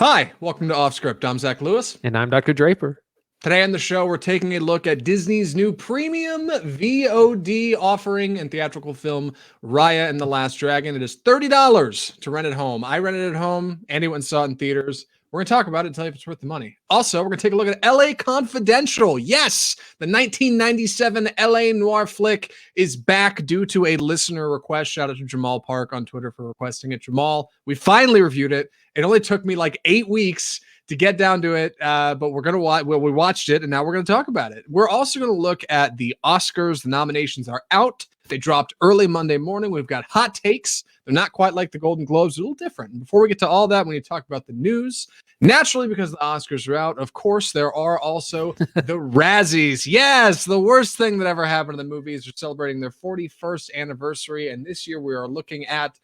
Hi, welcome to Off Script. I'm Zach Lewis. And I'm Dr. Draper. Today on the show, we're taking a look at Disney's new premium VOD offering and theatrical film, Raya and the Last Dragon. It is $30 to rent at home. I rented it at home. Andy went and saw it in theaters. We're going to talk about it and tell you if it's worth the money. Also, we're going to take a look at LA Confidential. Yes, the 1997 LA noir flick is back due to a listener request. Shout out to Jamal Park on Twitter for requesting it. Jamal, we finally reviewed it. It only took me like 8 weeks to get down to it, but we're going to watch. Well, we watched it, and now we're going to talk about it. We're also going to look at the Oscars. The nominations are out. They dropped early Monday morning. We've got hot takes. They're not quite like the Golden Globes, a little different. And before we get to all that, we need to talk about the news. Naturally, because the Oscars are out, of course, there are also the Razzies. Yes, the worst thing that ever happened to the movies. They're celebrating their 41st anniversary, and this year we are looking at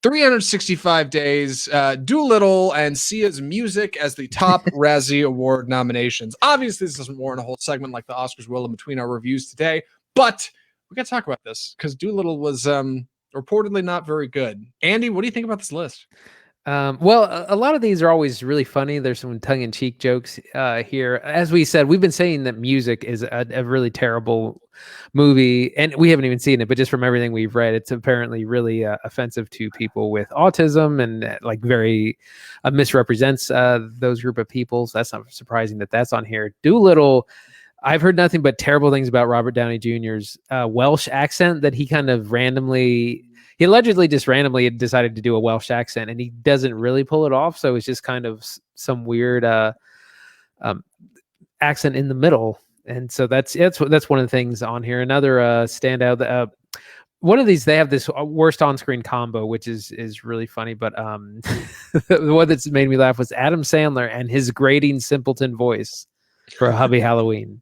365 Days, Doolittle, and Sia's Music as the top Razzie Award nominations. Obviously, this doesn't warrant a whole segment like the Oscars will in between our reviews today, but we got to talk about this because Doolittle was reportedly not very good. Andy, what do you think about this list? Well, a lot of these are always really funny. There's some tongue-in-cheek jokes here. As we said, we've been saying that Music is a really terrible movie, and we haven't even seen it, but just from everything we've read, it's apparently really offensive to people with autism and like very misrepresents those group of people. So that's not surprising that that's on here. Doolittle, I've heard nothing but terrible things about Robert Downey Jr.'s Welsh accent that he kind of randomly... He allegedly just randomly decided to do a Welsh accent, and he doesn't really pull it off. So it's just kind of some weird accent in the middle. And so that's one of the things on here. Another standout. One of these, they have this worst on-screen combo, which is really funny. But the one that's made me laugh was Adam Sandler and his grating simpleton voice for Hubby Halloween.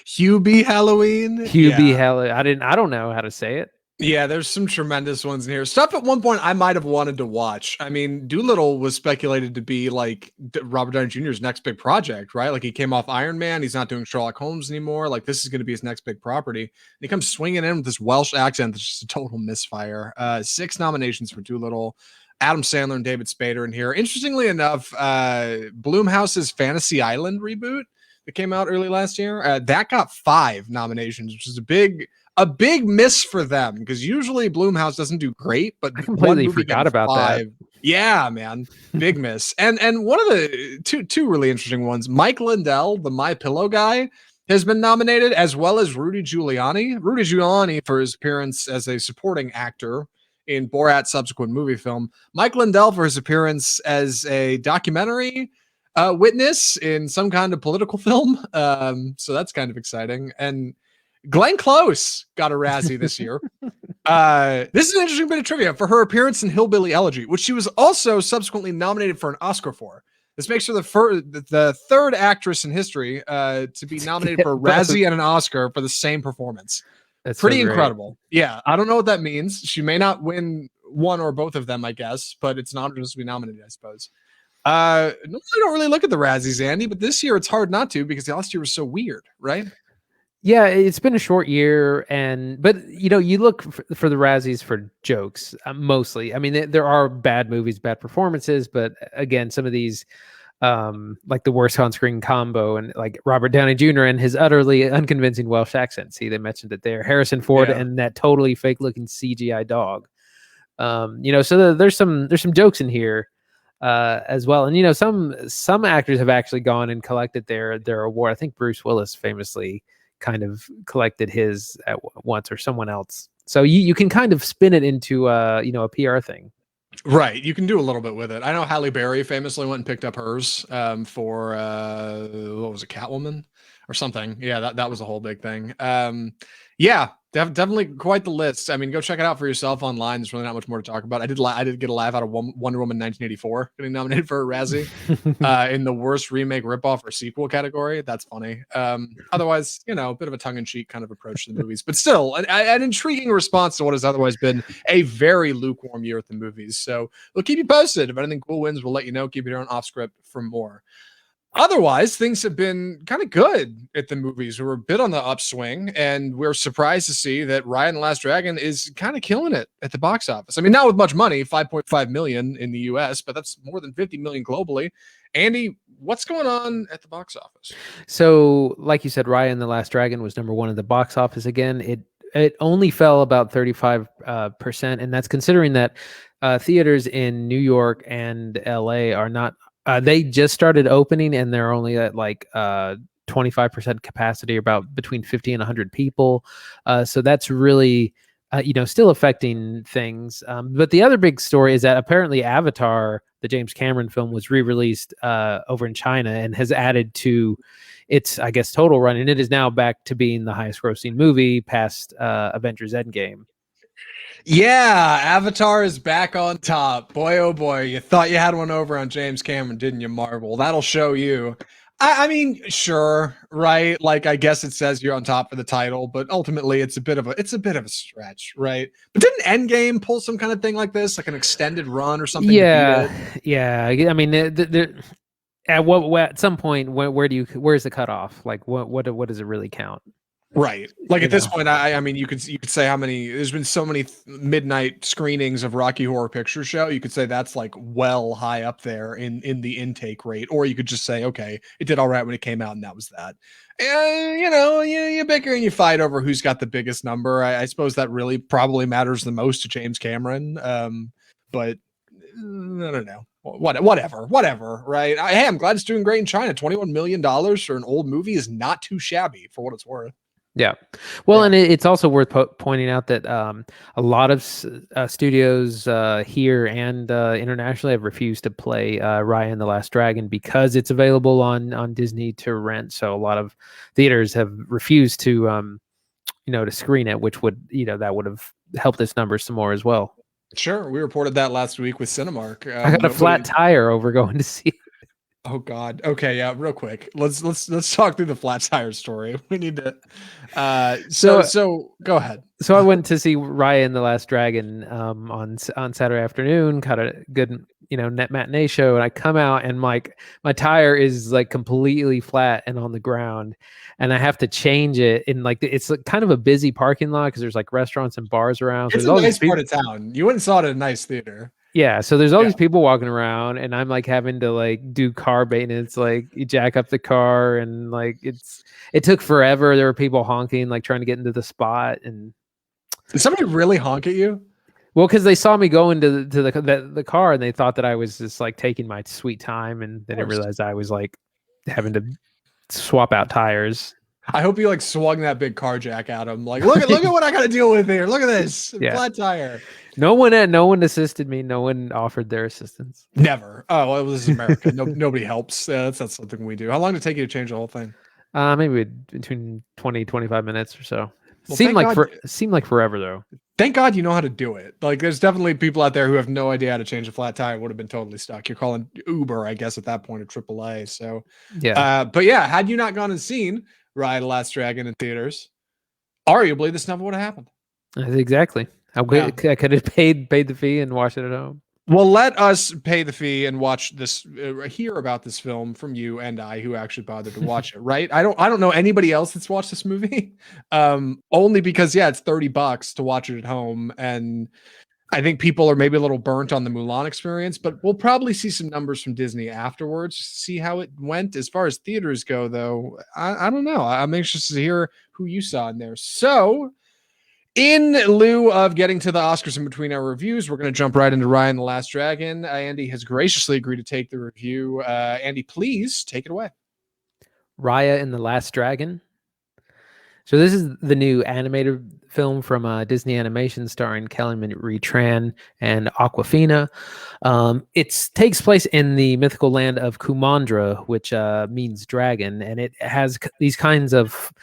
Hubie Halloween. Hubie Halloween. I don't know how to say it. Yeah, there's some tremendous ones in here. Stuff at one point I might have wanted to watch. I mean, Doolittle was speculated to be like Robert Downey Jr.'s next big project, right? Like he came off Iron Man. He's not doing Sherlock Holmes anymore. Like this is going to be his next big property. And he comes swinging in with this Welsh accent that's just a total misfire. 6 nominations for Doolittle. Adam Sandler and David Spader in here. Interestingly enough, Blumhouse's Fantasy Island reboot that came out early last year, that got 5 nominations, which is a big miss for them because usually Blumhouse doesn't do great, but I completely forgot about 5. That. Yeah, man, big miss. And one of the two really interesting ones, Mike Lindell, the My Pillow guy, has been nominated, as well as Rudy Giuliani. Rudy Giuliani for his appearance as a supporting actor in Borat's subsequent movie film. Mike Lindell for his appearance as a documentary witness in some kind of political film. So that's kind of exciting. And Glenn Close got a Razzie this year. This is an interesting bit of trivia for her appearance in Hillbilly Elegy, which she was also subsequently nominated for an Oscar for. This makes her the third actress in history to be nominated for a Razzie and an Oscar for the same performance. That's pretty incredible. Yeah, I don't know what that means. She may not win one or both of them, I guess, but it's an honor just to be nominated, I suppose. I don't really look at the Razzies, Andy, but this year it's hard not to because the last year was so weird, right? Yeah, it's been a short year, but you look for the Razzies for jokes mostly. I mean, there are bad movies, bad performances, but again, some of these, like the worst on-screen combo, and like Robert Downey Jr. and his utterly unconvincing Welsh accent. See, they mentioned it there. Harrison Ford and that totally fake-looking CGI dog. So there's some jokes in here as well, and some actors have actually gone and collected their award. I think Bruce Willis famously kind of collected his at once, or someone else. So you can kind of spin it into a PR thing. Right. You can do a little bit with it. I know Halle Berry famously went and picked up hers for what was it, Catwoman or something. Yeah, that was a whole big thing. Yeah, definitely quite the list. I mean, go check it out for yourself online. There's really not much more to talk about. I did get a laugh out of Wonder Woman 1984 getting nominated for a Razzie in the worst remake, ripoff, or sequel category. That's funny. Otherwise, a bit of a tongue-in-cheek kind of approach to the movies, but still an intriguing response to what has otherwise been a very lukewarm year at the movies. So we'll keep you posted. If anything cool wins, we'll let you know. Keep it here on Off Script for more. Otherwise, things have been kind of good at the movies. We're a bit on the upswing, and we're surprised to see that Raya and the Last Dragon is kind of killing it at the box office. I mean, not with much money, 5.5 million in the US, but that's more than 50 million globally. Andy, what's going on at the box office? So, like you said, Raya and the Last Dragon was number one at the box office again. It only fell about 35%, and that's considering that theaters in New York and LA are not. They just started opening, and they're only at like 25% capacity, about between 50 and 100 people. So that's really, still affecting things. But the other big story is that apparently Avatar, the James Cameron film, was re-released over in China and has added to its, I guess, total run, and it is now back to being the highest grossing movie past Avengers Endgame. Yeah, Avatar is back on top. Boy, oh boy, you thought you had one over on James Cameron, didn't you, Marvel? That'll show you. I mean, sure, right? Like, I guess it says you're on top for the title, but ultimately, it's a bit of a stretch, right? But didn't Endgame pull some kind of thing like this, like an extended run or something? Yeah, yeah. I mean, at some point, where's the cutoff? Like, what does it really count? Right. Like at this point, I mean, you could say how many. There's been so many midnight screenings of Rocky Horror Picture Show. You could say that's like well high up there in the intake rate, or you could just say, okay, it did all right when it came out, and that was that. And you bicker and you fight over who's got the biggest number. I suppose that really probably matters the most to James Cameron. But I don't know. Whatever. Right. Hey, I'm glad it's doing great in China. $21 million for an old movie is not too shabby for what it's worth. Yeah. Well, and it's also worth pointing out that a lot of studios here and internationally have refused to play Raya and the Last Dragon because it's available on Disney to rent. So a lot of theaters have refused to to screen it, which would that would have helped its numbers some more as well. Sure, we reported that last week with Cinemark. I got a flat tire over going to see it. Oh God. Okay, yeah, real quick. Let's talk through the flat tire story. We need to so go ahead. So I went to see Raya and the Last Dragon on Saturday afternoon, caught a good net matinee show, and I come out and like my tire is like completely flat and on the ground, and I have to change it in like it's kind of a busy parking lot because there's like restaurants and bars around. So it's a nice part of town. You went and saw it at a nice theater. Yeah, so there's all these people walking around, and I'm like having to like do car maintenance, like you jack up the car, and like it took forever. There were people honking, like trying to get into the spot, and did somebody really honk at you? Well, because they saw me go into the car, and they thought that I was just like taking my sweet time, and they didn't realize I was like having to swap out tires. I hope you like swung that big car jack at him. Like, look at what I got to deal with here. Look at this flat tire. No one assisted me. No one offered their assistance. Never. Oh, well, this is America. Nobody helps. That's not something we do. How long did it take you to change the whole thing? Maybe between 20-25 minutes or so. Well, seemed like forever though. Thank God you know how to do it. Like, there's definitely people out there who have no idea how to change a flat tire. Would have been totally stuck. You're calling Uber, I guess, at that point, or AAA. So yeah. But yeah, had you not gone and seen Raya the Last Dragon in theaters, arguably this never would have happened. Exactly. I could have paid the fee and watched it at home. Well, let us pay the fee and watch this, hear about this film from you and I, who actually bothered to watch it. Right? I don't know anybody else that's watched this movie, only because it's $30 to watch it at home, and I think people are maybe a little burnt on the Mulan experience. But we'll probably see some numbers from Disney afterwards, see how it went. As far as theaters go, though, I don't know. I'm anxious to hear who you saw in there. So, in lieu of getting to the Oscars in between our reviews, we're going to jump right into Raya and the Last Dragon. Andy has graciously agreed to take the review. Andy, please take it away. Raya and the Last Dragon. So this is the new animated film from Disney Animation starring Kelly Marie Tran and Awkwafina. It takes place in the mythical land of Kumandra, which means dragon, and it has these kinds of,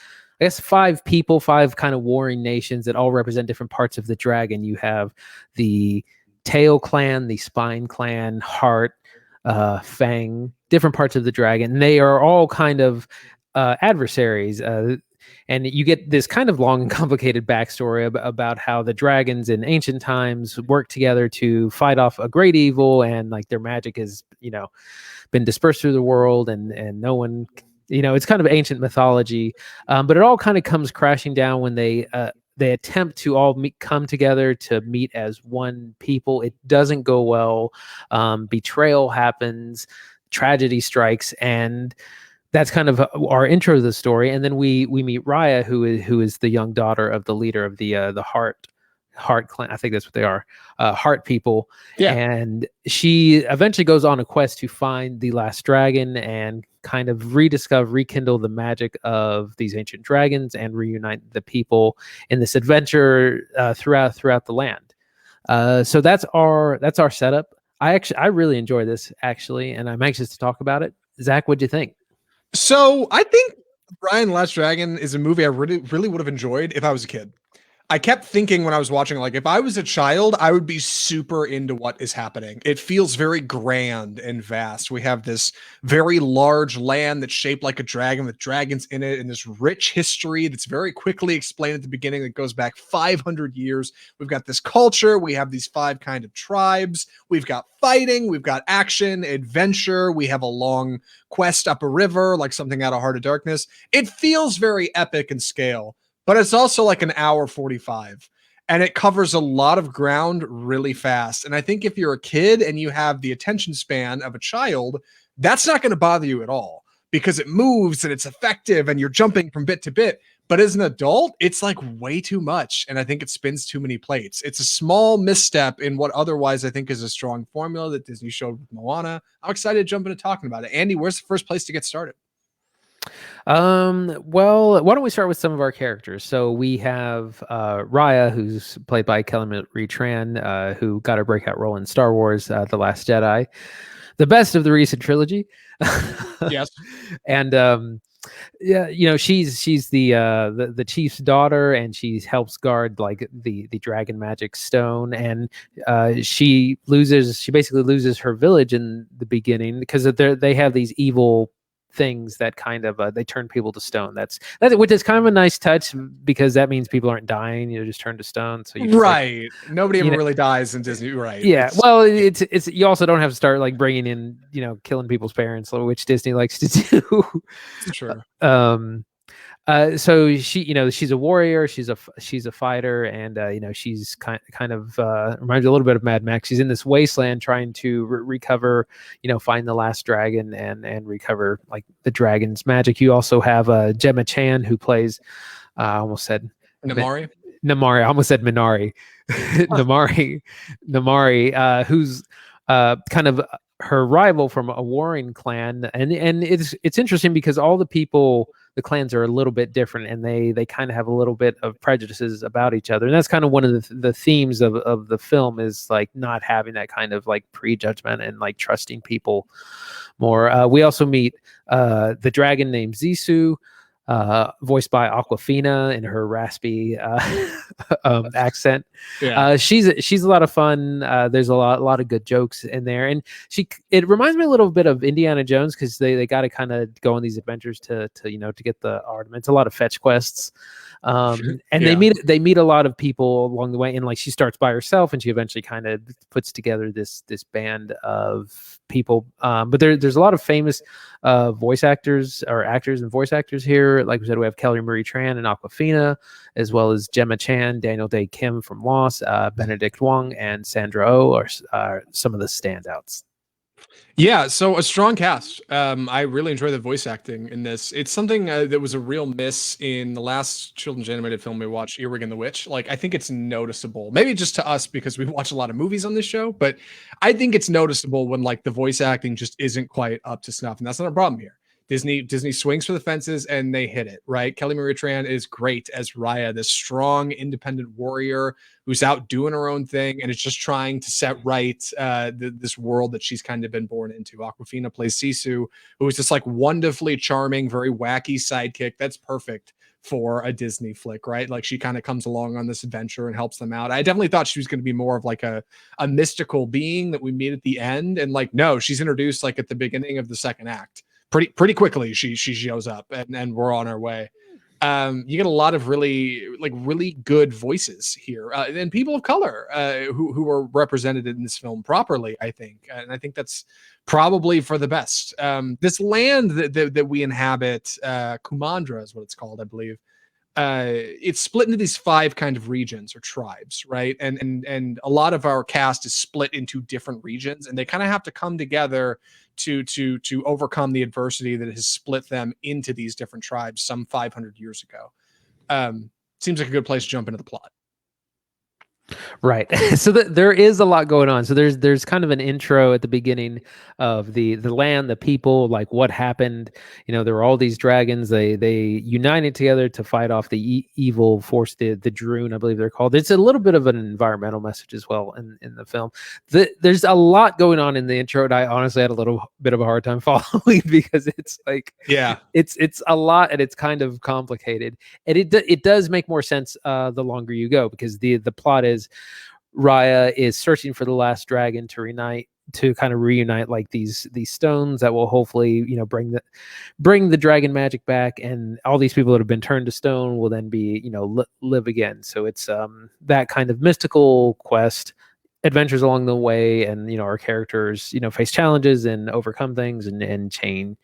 I guess, five kind of warring nations that all represent different parts of the dragon. You have the Tail Clan, the Spine Clan, Heart, Fang, different parts of the dragon. And they are all kind of adversaries. and you get this kind of long and complicated backstory about how the dragons in ancient times work together to fight off a great evil, and like their magic has been dispersed through the world, and no one, it's kind of ancient mythology, but it all kind of comes crashing down when they attempt to all come together to meet as one people. It doesn't go well. Betrayal happens, tragedy strikes, and that's kind of our intro to the story. And then we meet Raya, who is the young daughter of the leader of the Heart clan. I think that's what they are, Heart people. Yeah. And she eventually goes on a quest to find the last dragon and kind of rekindle the magic of these ancient dragons and reunite the people in this adventure throughout the land. So that's our setup. I really enjoy this, actually, and I'm anxious to talk about it. Zach, what'd you think? So I think Brian Last Dragon is a movie I really, really would have enjoyed if I was a kid. I kept thinking when I was watching, like, if I was a child, I would be super into what is happening. It feels very grand and vast. We have this very large land that's shaped like a dragon with dragons in it, and this rich history that's very quickly explained at the beginning that goes back 500 years. We've got this culture. We have these 5 kind of tribes. We've got fighting. We've got action, adventure. We have a long quest up a river, like something out of Heart of Darkness. It feels very epic in scale. But it's also like an hour 45, and it covers a lot of ground really fast. And I think if you're a kid and you have the attention span of a child, that's not going to bother you at all because it moves and it's effective and you're jumping from bit to bit. But as an adult, it's like way too much. And I think it spins too many plates. It's a small misstep in what otherwise I think is a strong formula that Disney showed with Moana. I'm excited to jump into talking about it. Andy, where's the first place to get started? Well, why don't we start with some of our characters? So we have Raya, who's played by Kelly Marie Tran, who got a breakout role in Star Wars: The Last Jedi, the best of the recent trilogy. Yes. And yeah, she's the chief's daughter, and she helps guard like the dragon magic stone, and she basically loses her village in the beginning because they have these evil things that kind of they turn people to stone. That's which is kind of a nice touch because that means people aren't dying, just turn to stone. So you just, right, nobody ever really dies in Disney, right? Yeah, it's you also don't have to start like bringing in killing people's parents, which Disney likes to do. Sure. So she's a warrior, she's a fighter, and she's kind of reminds me a little bit of Mad Max. She's in this wasteland trying to recover, find the last dragon and recover like the dragon's magic. You also have Gemma Chan, who plays I almost said Namari. I almost said Minari. Namari, who's kind of her rival from a warring clan, and it's interesting because all the clans are a little bit different, and they kind of have a little bit of prejudices about each other, and that's kind of one of the themes of the film is like not having that kind of like prejudgment and like trusting people more. We also meet the dragon named Zisu, voiced by Aquafina in her raspy accent. Yeah. She's a lot of fun. There's a lot of good jokes in there, and it reminds me a little bit of Indiana Jones because they got to kind of go on these adventures to get the Armaments. A lot of fetch quests, and they meet a lot of people along the way. And like she starts by herself, and she eventually kind of puts together this band of people. But there's a lot of famous voice actors or actors and voice actors here. Like we said, we have Kelly Marie Tran and Aquafina, as well as Gemma Chan, Daniel Day Kim from Lost, Benedict Wong, and Sandra Oh are some of the standouts. Yeah, so a strong cast. I really enjoy the voice acting in this. It's something that was a real miss in the last children's animated film we watched, Earwig and the Witch. Like, I think it's noticeable, maybe just to us because we watch a lot of movies on this show, but I think it's noticeable when like the voice acting just isn't quite up to snuff, and that's not a problem here. Disney swings for the fences and they hit it, right? Kelly Marie Tran is great as Raya, this strong, independent warrior who's out doing her own thing and is just trying to set right this world that she's kind of been born into. Aquafina plays Sisu, who is just like wonderfully charming, very wacky sidekick. That's perfect for a Disney flick, right? Like she kind of comes along on this adventure and helps them out. I definitely thought she was going to be more of like a mystical being that we meet at the end. And like, no, she's introduced like at the beginning of the second act. Pretty quickly she shows up and we're on our way. You get a lot of really good voices here, and people of color who are represented in this film properly, I think, and I think that's probably for the best. This land that we inhabit, Kumandra is what it's called, I believe. It's split into these 5 kind of regions or tribes, right? And a lot of our cast is split into different regions, and they kind of have to come together to overcome the adversity that has split them into these different tribes some 500 years ago. Seems like a good place to jump into the plot. Right. So there is a lot going on. So there's kind of an intro at the beginning of the land, the people, like what happened. There were all these dragons. They united together to fight off the evil force, the Droon, I believe they're called. It's a little bit of an environmental message as well in the film. There's a lot going on in the intro, and I honestly had a little bit of a hard time following because it's like, yeah, it's a lot and it's kind of complicated. And it does make more sense the longer you go, because the plot is Raya is searching for the last dragon to kind of reunite like these stones that will hopefully bring the dragon magic back, and all these people that have been turned to stone will then be live again. So it's that kind of mystical quest, adventures along the way, and our characters face challenges and overcome things and change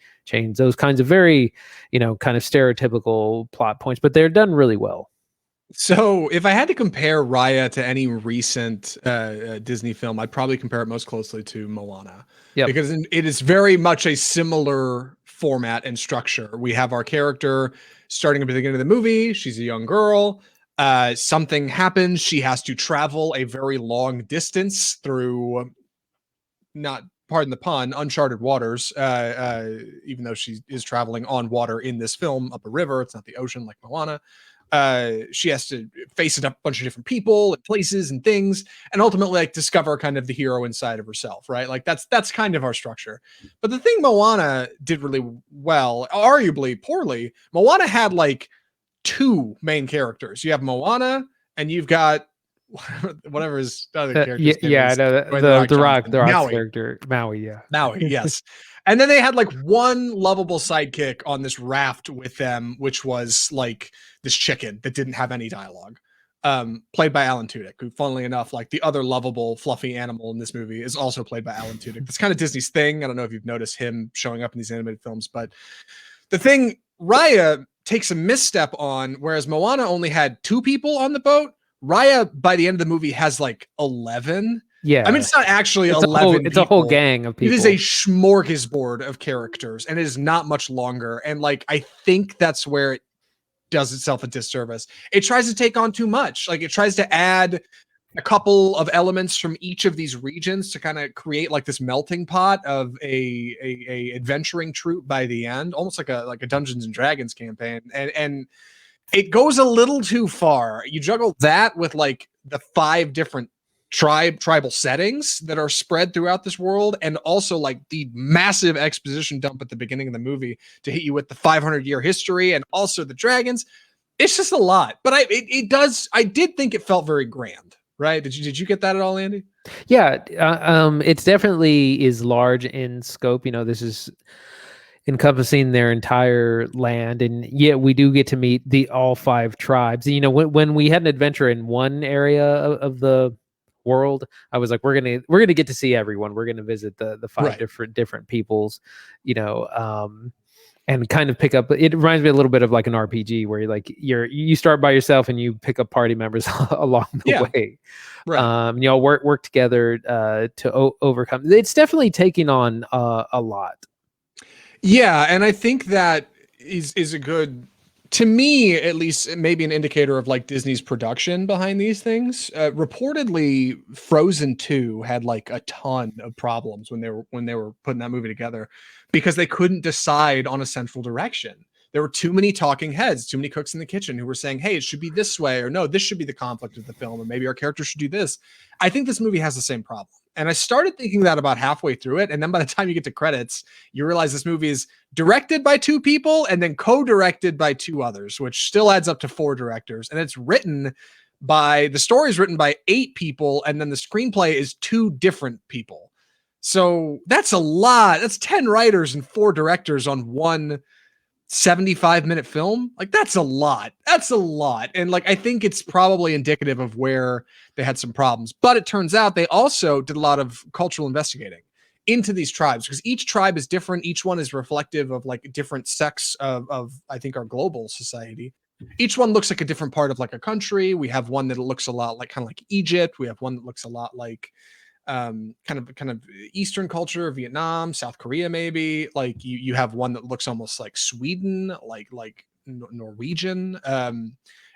those kinds of very kind of stereotypical plot points, but they're done really well. So if I had to compare Raya to any recent Disney film, I'd probably compare it most closely to Moana. Yep. Because it is very much a similar format and structure. We have our character starting at the beginning of the movie. She's a young girl. Something happens. She has to travel a very long distance through, not, pardon the pun, uncharted waters, even though she is traveling on water in this film, up a river. It's not the ocean like Moana. She has to face a bunch of different people and places and things, and ultimately like discover kind of the hero inside of herself, right? Like that's kind of our structure. But the thing Moana did really well, arguably poorly, Moana had like 2 main characters. You have Moana, and you've got whatever his other character's name I is. know the Rock's character, Maui. Maui, yes. And then they had like one lovable sidekick on this raft with them, which was like this chicken that didn't have any dialogue, played by Alan Tudyk, who, funnily enough, like the other lovable, fluffy animal in this movie, is also played by Alan Tudyk. That's kind of Disney's thing. I don't know if you've noticed him showing up in these animated films, but the thing Raya takes a misstep on, whereas Moana only had 2 people on the boat, Raya, by the end of the movie, has like 11. Yeah. I mean, it's not actually 11 it's a whole gang of people. It is a smorgasbord of characters, and it is not much longer. And like, I think that's where it does itself a disservice. It tries to take on too much. Like, it tries to add a couple of elements from each of these regions to kind of create like this melting pot of a adventuring troupe by the end, almost like a Dungeons and Dragons campaign. And it goes a little too far. You juggle that with like the 5 different tribal settings that are spread throughout this world, and also like the massive exposition dump at the beginning of the movie to hit you with the 500-year history and also the dragons. It's just a lot, but I did think it felt very grand, right? Did you get that at all, Andy? Yeah, it's definitely is large in scope. This is encompassing their entire land, and yet we do get to meet all 5 tribes. When we had an adventure in one area of the world, I was like, we're gonna get to see everyone. We're gonna visit the 5 different peoples, and kind of pick up. It reminds me a little bit of like an RPG where you start by yourself and you pick up party members along the way. Right. Work together to overcome. It's definitely taking on a lot. Yeah, and I think that is a good, to me at least, maybe an indicator of like Disney's production behind these things. Reportedly, Frozen 2 had like a ton of problems when they were putting that movie together, because they couldn't decide on a central direction. There were too many talking heads, too many cooks in the kitchen who were saying, hey, it should be this way, or no, this should be the conflict of the film, and maybe our character should do this. I think this movie has the same problem. And I started thinking that about halfway through it. And then by the time you get to credits, you realize this movie is directed by 2 people and then co-directed by 2 others, which still adds up to 4 directors. And it's the story is written by 8 people. And then the screenplay is 2 different people. So that's a lot. That's 10 writers and 4 directors on one 75-minute film. Like, that's a lot. That's a lot. And like, I think it's probably indicative of where they had some problems. But it turns out they also did a lot of cultural investigating into these tribes, because each tribe is different. Each one is reflective of like different sects of I think our global society. Each one looks like a different part of like a country. We have one that looks a lot like kind of like Egypt. We have one that looks a lot like kind of Eastern culture, Vietnam, South Korea, maybe. Like you have one that looks almost like Sweden, like Norwegian. And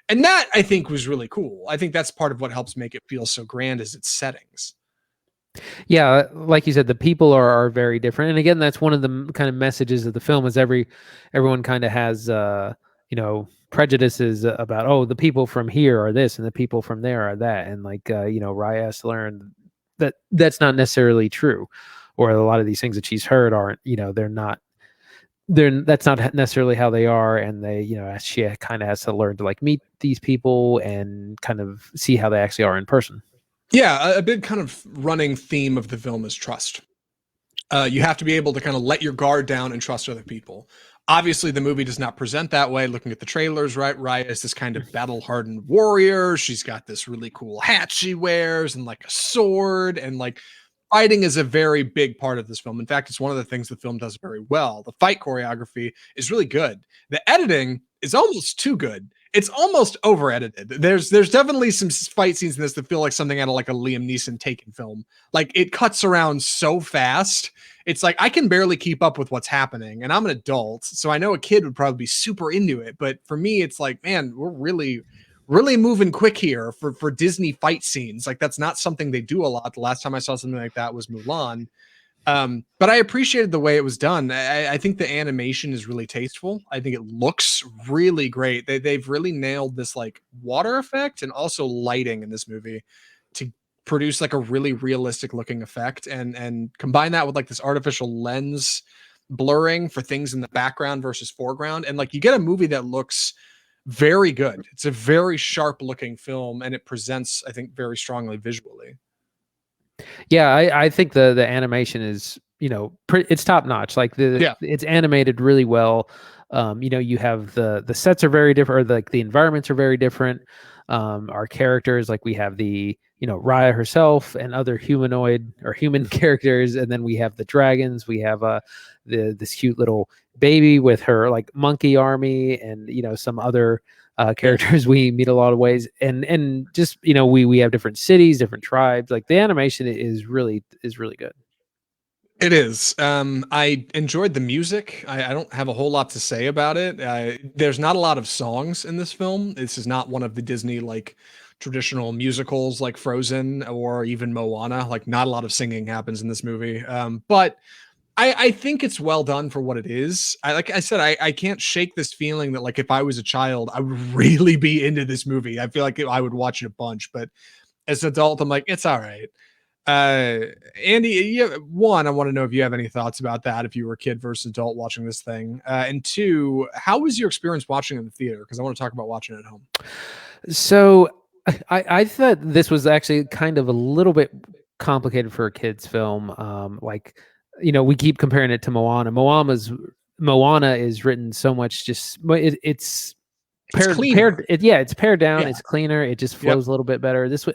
that I think was really cool. I think that's part of what helps make it feel so grand is its settings. Yeah, like you said, the people are very different, and again, that's one of the kind of messages of the film is everyone kind of has prejudices about, oh, the people from here are this and the people from there are that, and like Raya has to learn that that's not necessarily true, or a lot of these things that she's heard aren't, they're not, that's not necessarily how they are, and they, she kind of has to learn to like meet these people and kind of see how they actually are in person. Yeah, a big kind of running theme of the film is trust. You have to be able to kind of let your guard down and trust other people. Obviously, the movie does not present that way. Looking at the trailers, right? Raya is this kind of battle-hardened warrior. She's got this really cool hat she wears and like a sword, and like fighting is a very big part of this film. In fact, it's one of the things the film does very well. The fight choreography is really good. The editing is almost too good. It's almost over edited. There's definitely some fight scenes in this that feel like something out of like a Liam Neeson Taken film. Like, it cuts around so fast. It's like I can barely keep up with what's happening, and I'm an adult, so I know a kid would probably be super into it. But for me, it's like, man, we're really moving quick here for Disney fight scenes. Like, that's not something they do a lot. The last time I saw something like that was Mulan. But I appreciated the way it was done. I think the animation is really tasteful. I think it looks really great. They've really nailed this like water effect and also lighting in this movie to produce like a really realistic looking effect, and combine that with like this artificial lens blurring for things in the background versus foreground. And like, you get a movie that looks very good. It's a very sharp looking film, and it presents, I think, very strongly visually. Yeah, I think the animation is, it's top notch. Like Yeah. it's animated really well. You have the sets are very different, or like the environments are very different. Our characters, like we have the Raya herself and other humanoid or human characters, and then we have the dragons. We have this cute little baby with her like monkey army, and some other characters we meet a lot of ways, and just we have different cities, different tribes. Like the animation is really good. It is. I enjoyed the music. I don't have a whole lot to say about it. There's not a lot of songs in this film. This is not one of the Disney like traditional musicals like Frozen or even Moana. Like, not a lot of singing happens in this movie. But I think it's well done for what it is. Like I said, I can't shake this feeling that like if I was a child, I would really be into this movie. I feel like I would watch it a bunch, but as an adult, I'm like, it's all right. Andy, one, I want to know if you have any thoughts about that, if you were a kid versus adult watching this thing. And two, how was your experience watching in the theater? Because I want to talk about watching it at home. So I thought this was actually kind of a little bit complicated for a kids film. Like, we keep comparing it to Moana. Moana is written so much, just it's It's cleaner. it's pared down, Yeah. it's cleaner, it just Yep. flows a little bit better. This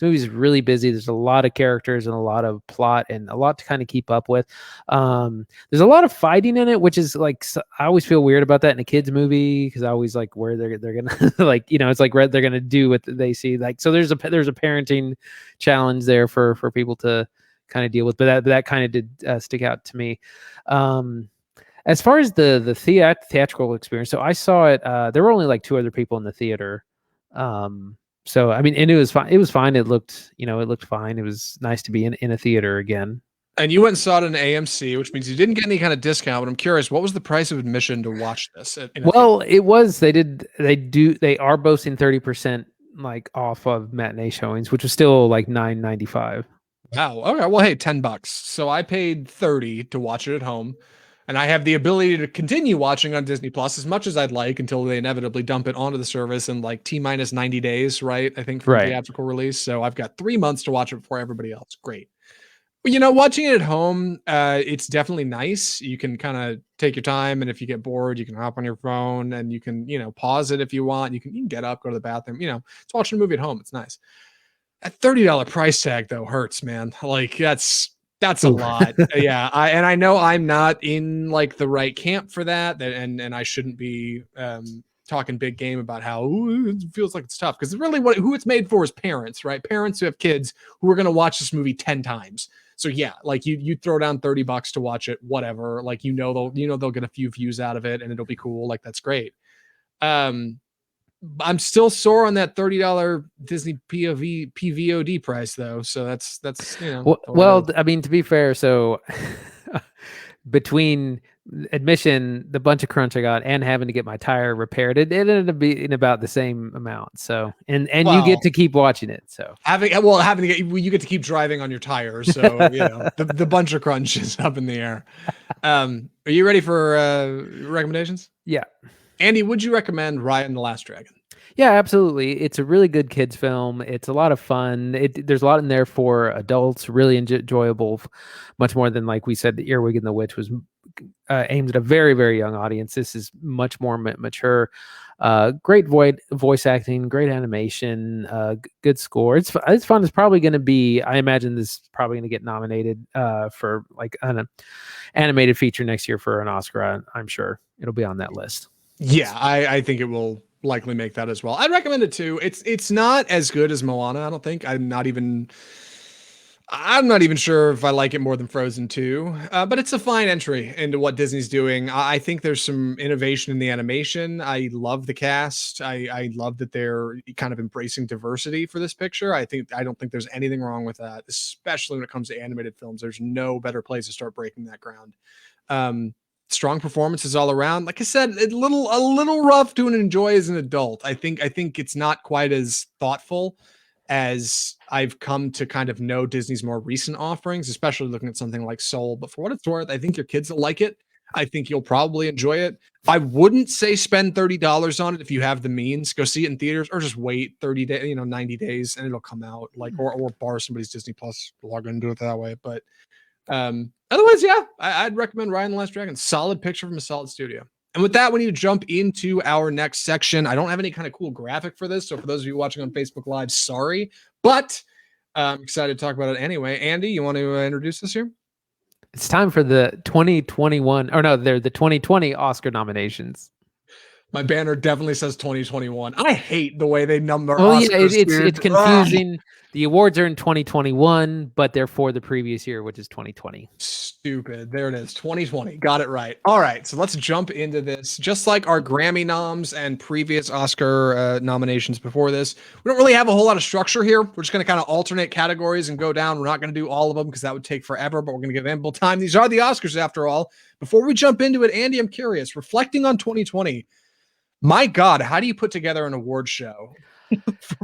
movie is really busy. There's a lot of characters and a lot of plot and a lot to kind of keep up with. There's a lot of fighting in it, which is like, I always feel weird about that in a kids movie, because I always like where they're gonna like, it's like they're gonna do what they see. Like, so there's a parenting challenge there for people to kind of deal with, but that kind of did stick out to me. As far as the theatrical experience, so I saw it. There were only like two other people in the theater. So I mean, and it was fine. It was fine. It looked fine. It was nice to be in a theater again. And you went and saw it in AMC, which means you didn't get any kind of discount. But I'm curious, what was the price of admission to watch this in a theater? Well, it was. They are boasting 30% like off of matinee showings, which was still like $9.95. Wow. Okay. Well, hey, $10. So I paid 30 to watch it at home. And I have the ability to continue watching on Disney Plus as much as I'd like until they inevitably dump it onto the service in like T minus 90 days, right? I think from Right. theatrical release. So I've got 3 months to watch it before everybody else. Great. Watching it at home, it's definitely nice. You can kind of take your time, and if you get bored, you can hop on your phone and you can, pause it if you want. You can get up, go to the bathroom. It's watching a movie at home. It's nice. That $30 price tag though hurts, man. Like that's a Ooh. lot. Yeah, I know I'm not in like the right camp for that, and I shouldn't be talking big game about how it feels like it's tough, because really who it's made for is parents, right? Parents who have kids who are going to watch this movie 10 times. So yeah, like you throw down $30 to watch it, whatever. Like they'll get a few views out of it and it'll be cool. Like that's great. Um, I'm still sore on that $30 Disney PVOD price though. So that's Well, I mean, to be fair, so between admission, the bunch of crunch I got, and having to get my tire repaired, it ended up being about the same amount. So, and you get to keep watching it. So having to you get to keep driving on your tires. So the bunch of crunch is up in the air. Are you ready for recommendations? Yeah. Andy, would you recommend Raya and the Last Dragon? Yeah, absolutely. It's a really good kids film. It's a lot of fun. There's a lot in there for adults, really enjoyable, much more than, like we said, The Earwig and the Witch was aimed at a very, very young audience. This is much more mature. Great voice acting, great animation, good score. It's fun. It's probably going to be, I imagine this is probably going to get nominated for like an animated feature next year for an Oscar. I'm sure it'll be on that list. Yeah, I think it will likely make that as well. I'd recommend it too. It's not as good as Moana, I don't think. I'm not even sure if I like it more than Frozen 2, but it's a fine entry into what Disney's doing. I think there's some innovation in the animation. I love the cast. I love that they're kind of embracing diversity for this picture. I don't think there's anything wrong with that, especially when it comes to animated films. There's no better place to start breaking that ground. Strong performances all around. Like I said, a little rough to enjoy as an adult. I think it's not quite as thoughtful as I've come to kind of know Disney's more recent offerings, especially looking at something like Soul. But for what it's worth, I think your kids will like it. I think you'll probably enjoy it. I wouldn't say spend $30 on it if you have the means. Go see it in theaters, or just wait 30 days, 90 days, and it'll come out. Like, or borrow somebody's Disney Plus, log in and do it that way. But otherwise, yeah, I'd recommend Raya and the Last Dragon. Solid picture from a solid studio. And with that, we need to jump into our next section. I don't have any kind of cool graphic for this, so for those of you watching on Facebook Live, sorry, but I'm excited to talk about it anyway. Andy, you want to introduce this here? It's time for the 2021, or no, they're the 2020 Oscar nominations. My banner definitely says 2021. I hate the way they number. Oh Oscars, yeah, it's confusing. The awards are in 2021, but they're for the previous year, which is 2020. Stupid. There it is. 2020. Got it right. All right. So let's jump into this. Just like our Grammy noms and previous Oscar nominations before this, we don't really have a whole lot of structure here. We're just going to kind of alternate categories and go down. We're not going to do all of them because that would take forever, but we're going to give ample time. These are the Oscars after all. Before we jump into it, Andy, I'm curious, reflecting on 2020, my God, how do you put together an award show?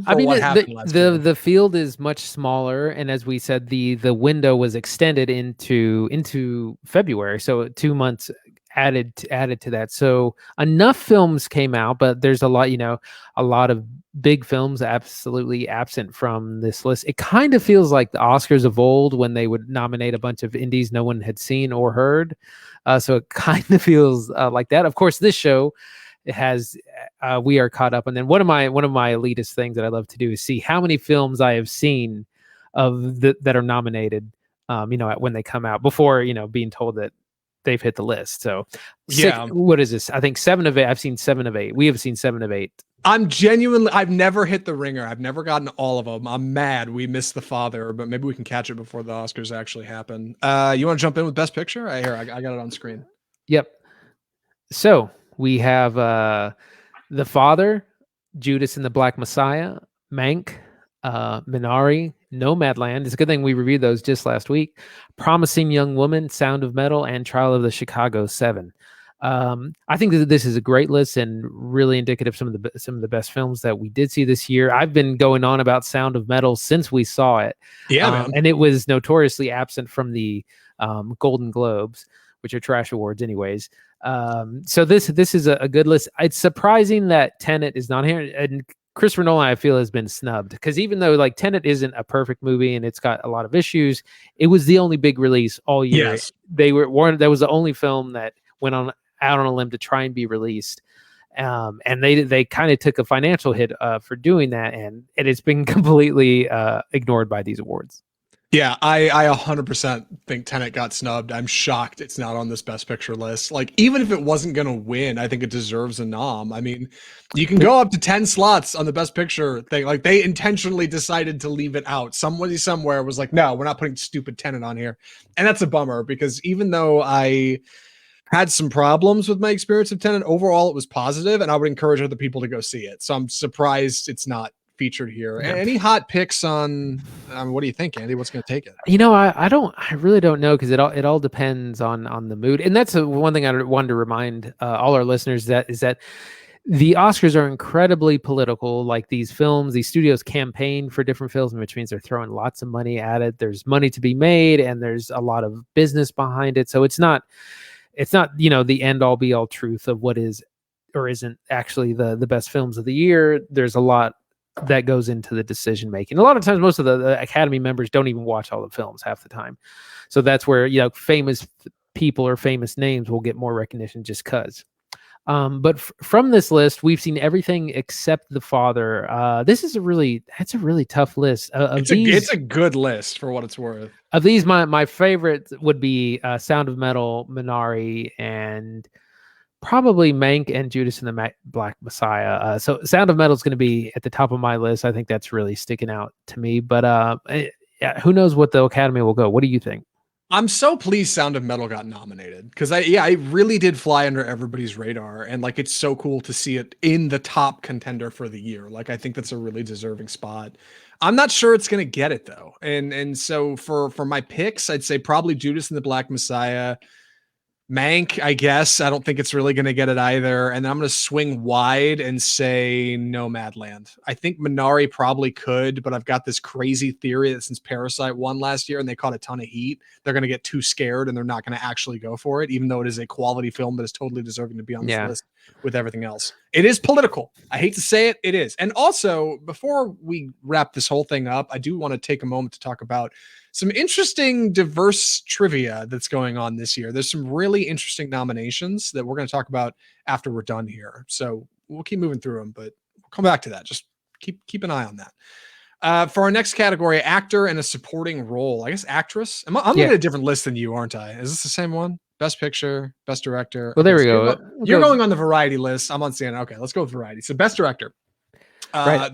I mean, the field is much smaller, and as we said, the window was extended into February, so 2 months added to that. So enough films came out, but there's a lot of big films absolutely absent from this list. It kind of feels like the Oscars of old when they would nominate a bunch of indies no one had seen or heard. So it kind of feels like that. Of course, this show, it has we are caught up, and then one of my elitist things that I love to do is see how many films I have seen that are nominated when they come out before being told that they've hit the list. So yeah, what is this? I think 7 of 8. I've seen 7 of 8. We have seen 7 of 8. I've never hit the ringer. I've never gotten all of them. I'm mad we missed The Father, but maybe we can catch it before the Oscars actually happen. You want to jump in with Best Picture? I got it on screen. Yep. So we have The Father, Judas and the Black Messiah, Mank, Minari, Nomadland. It's a good thing we reviewed those just last week. Promising Young Woman, Sound of Metal, and Trial of the Chicago 7. I think that this is a great list and really indicative of some of the best films that we did see this year. I've been going on about Sound of Metal since we saw it. Yeah, and it was notoriously absent from the Golden Globes, which are trash awards anyways. So this is a good list. It's surprising that Tenet is not here, and Christopher Nolan, I feel, has been snubbed because even though like Tenet isn't a perfect movie and it's got a lot of issues, it was the only big release all year. Yes. They were warned that was the only film that went on out on a limb to try and be released. And they kind of took a financial hit for doing that, and it's been completely ignored by these awards. Yeah, I 100% think Tenet got snubbed. I'm shocked it's not on this Best Picture list. Like, even if it wasn't going to win, I think it deserves a nom. I mean, you can go up to 10 slots on the Best Picture thing. Like, they intentionally decided to leave it out. Somebody somewhere was like, no, we're not putting stupid Tenet on here. And that's a bummer because even though I had some problems with my experience of Tenet, overall it was positive, and I would encourage other people to go see it. So I'm surprised it's not featured here. Yeah. Any hot picks on what do you think, Andy? What's going to take it? I really don't know because it all depends on the mood, and that's one thing I wanted to remind all our listeners that is that the Oscars are incredibly political. Like these studios campaign for different films, which means they're throwing lots of money at it. There's money to be made, and there's a lot of business behind it. So it's not the end all be all truth of what is or isn't actually the best films of the year. There's a lot that goes into the decision making. A lot of times, most of the Academy members don't even watch all the films half the time. So that's where famous people or famous names will get more recognition just because. But from this list, we've seen everything except The Father. That's a really tough list. It's a good list for what it's worth. Of these, my favorite would be Sound of Metal, Minari, and probably Mank and Judas and the Black Messiah. So Sound of Metal is going to be at the top of my list. I think that's really sticking out to me. But who knows what the Academy will go? What do you think? I'm so pleased Sound of Metal got nominated because I really did fly under everybody's radar, and like it's so cool to see it in the top contender for the year. Like I think that's a really deserving spot. I'm not sure it's going to get it though, and so for my picks, I'd say probably Judas and the Black Messiah. Mank, I guess. I don't think it's really going to get it either. And then I'm going to swing wide and say Nomadland. I think Minari probably could, but I've got this crazy theory that since Parasite won last year and they caught a ton of heat, they're going to get too scared and they're not going to actually go for it, even though it is a quality film that is totally deserving to be on this list with everything else. It is political. I hate to say it. It is. And also, before we wrap this whole thing up, I do want to take a moment to talk about some interesting diverse trivia that's going on this year. There's some really interesting nominations that we're going to talk about after we're done here. So we'll keep moving through them, but we'll come back to that. Just keep an eye on that. For our next category, actor and a supporting role. I guess actress. I'm looking at a different list than you, aren't I? Is this the same one? Best picture, best director. Well, there we go. You're going on the variety list. I'm on CNN. Okay, let's go with variety. So best director. Right.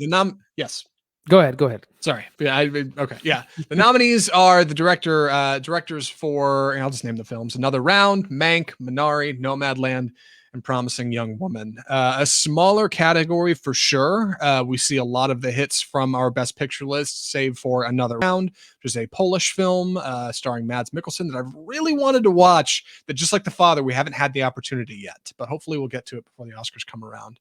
Yes. Go ahead. Sorry. Yeah. Okay. Yeah. The nominees are the directors for, and I'll just name the films: Another Round, Mank, Minari, Nomadland, and Promising Young Woman. A smaller category for sure. We see a lot of the hits from our Best Picture list, save for Another Round, which is a Polish film starring Mads Mikkelsen that I've really wanted to watch. That just like The Father, we haven't had the opportunity yet, but hopefully we'll get to it before the Oscars come around.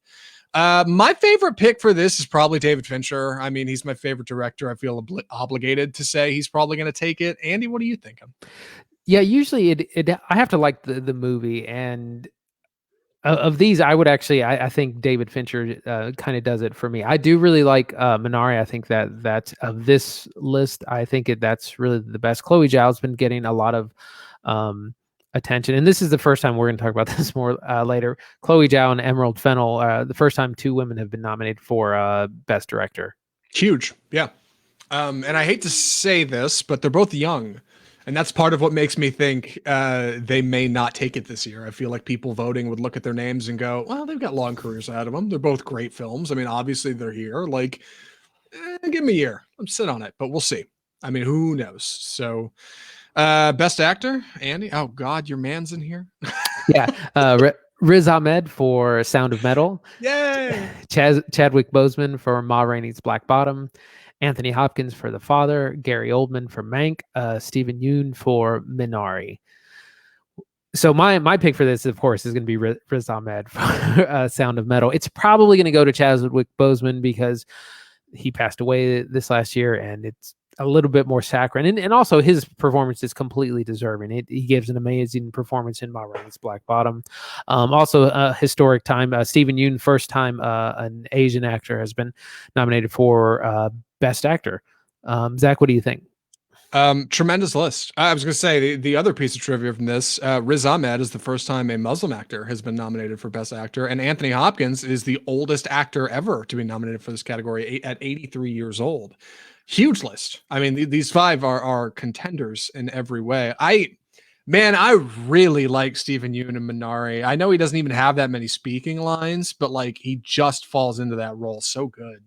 My favorite pick for this is probably David Fincher. I mean, he's my favorite director. I feel obligated to say he's probably going to take it. Andy, what are you thinking? Yeah, usually I have to like the movie, and of these, I would actually I think David Fincher kind of does it for me. I do really like Minari. I think that of this list, I think that's really the best. Chloe Zhao's been getting a lot of attention, and this is the first time we're going to talk about this more later. Chloe Zhao and Emerald Fennell, the first time two women have been nominated for Best Director. Huge, yeah. And I hate to say this, but they're both young, and that's part of what makes me think they may not take it this year. I feel like people voting would look at their names and go, "Well, they've got long careers ahead of them. They're both great films. I mean, obviously they're here. Like, give them a year. I'm sit on it, but we'll see. I mean, who knows?" So. Best actor, Andy. Oh God, your man's in here. Yeah, Riz Ahmed for Sound of Metal. Yay! Chadwick Boseman for Ma Rainey's Black Bottom. Anthony Hopkins for The Father. Gary Oldman for Mank. Stephen Yeun for Minari. So my pick for this, of course, is going to be Riz Ahmed for Sound of Metal. It's probably going to go to Chadwick Boseman because he passed away this last year, and a little bit more saccharine, and also his performance is completely deserving. He gives an amazing performance in Ma Rainey's Black Bottom. Also, a historic time. Stephen Yeun, first time an Asian actor has been nominated for Best Actor. Zach, what do you think? Tremendous list. I was going to say the other piece of trivia from this, Riz Ahmed is the first time a Muslim actor has been nominated for Best Actor, and Anthony Hopkins is the oldest actor ever to be nominated for this category at 83 years old. Huge list. I mean, these five are contenders in every way. I really like Stephen Yeun and Minari. I know he doesn't even have that many speaking lines, but like he just falls into that role so good.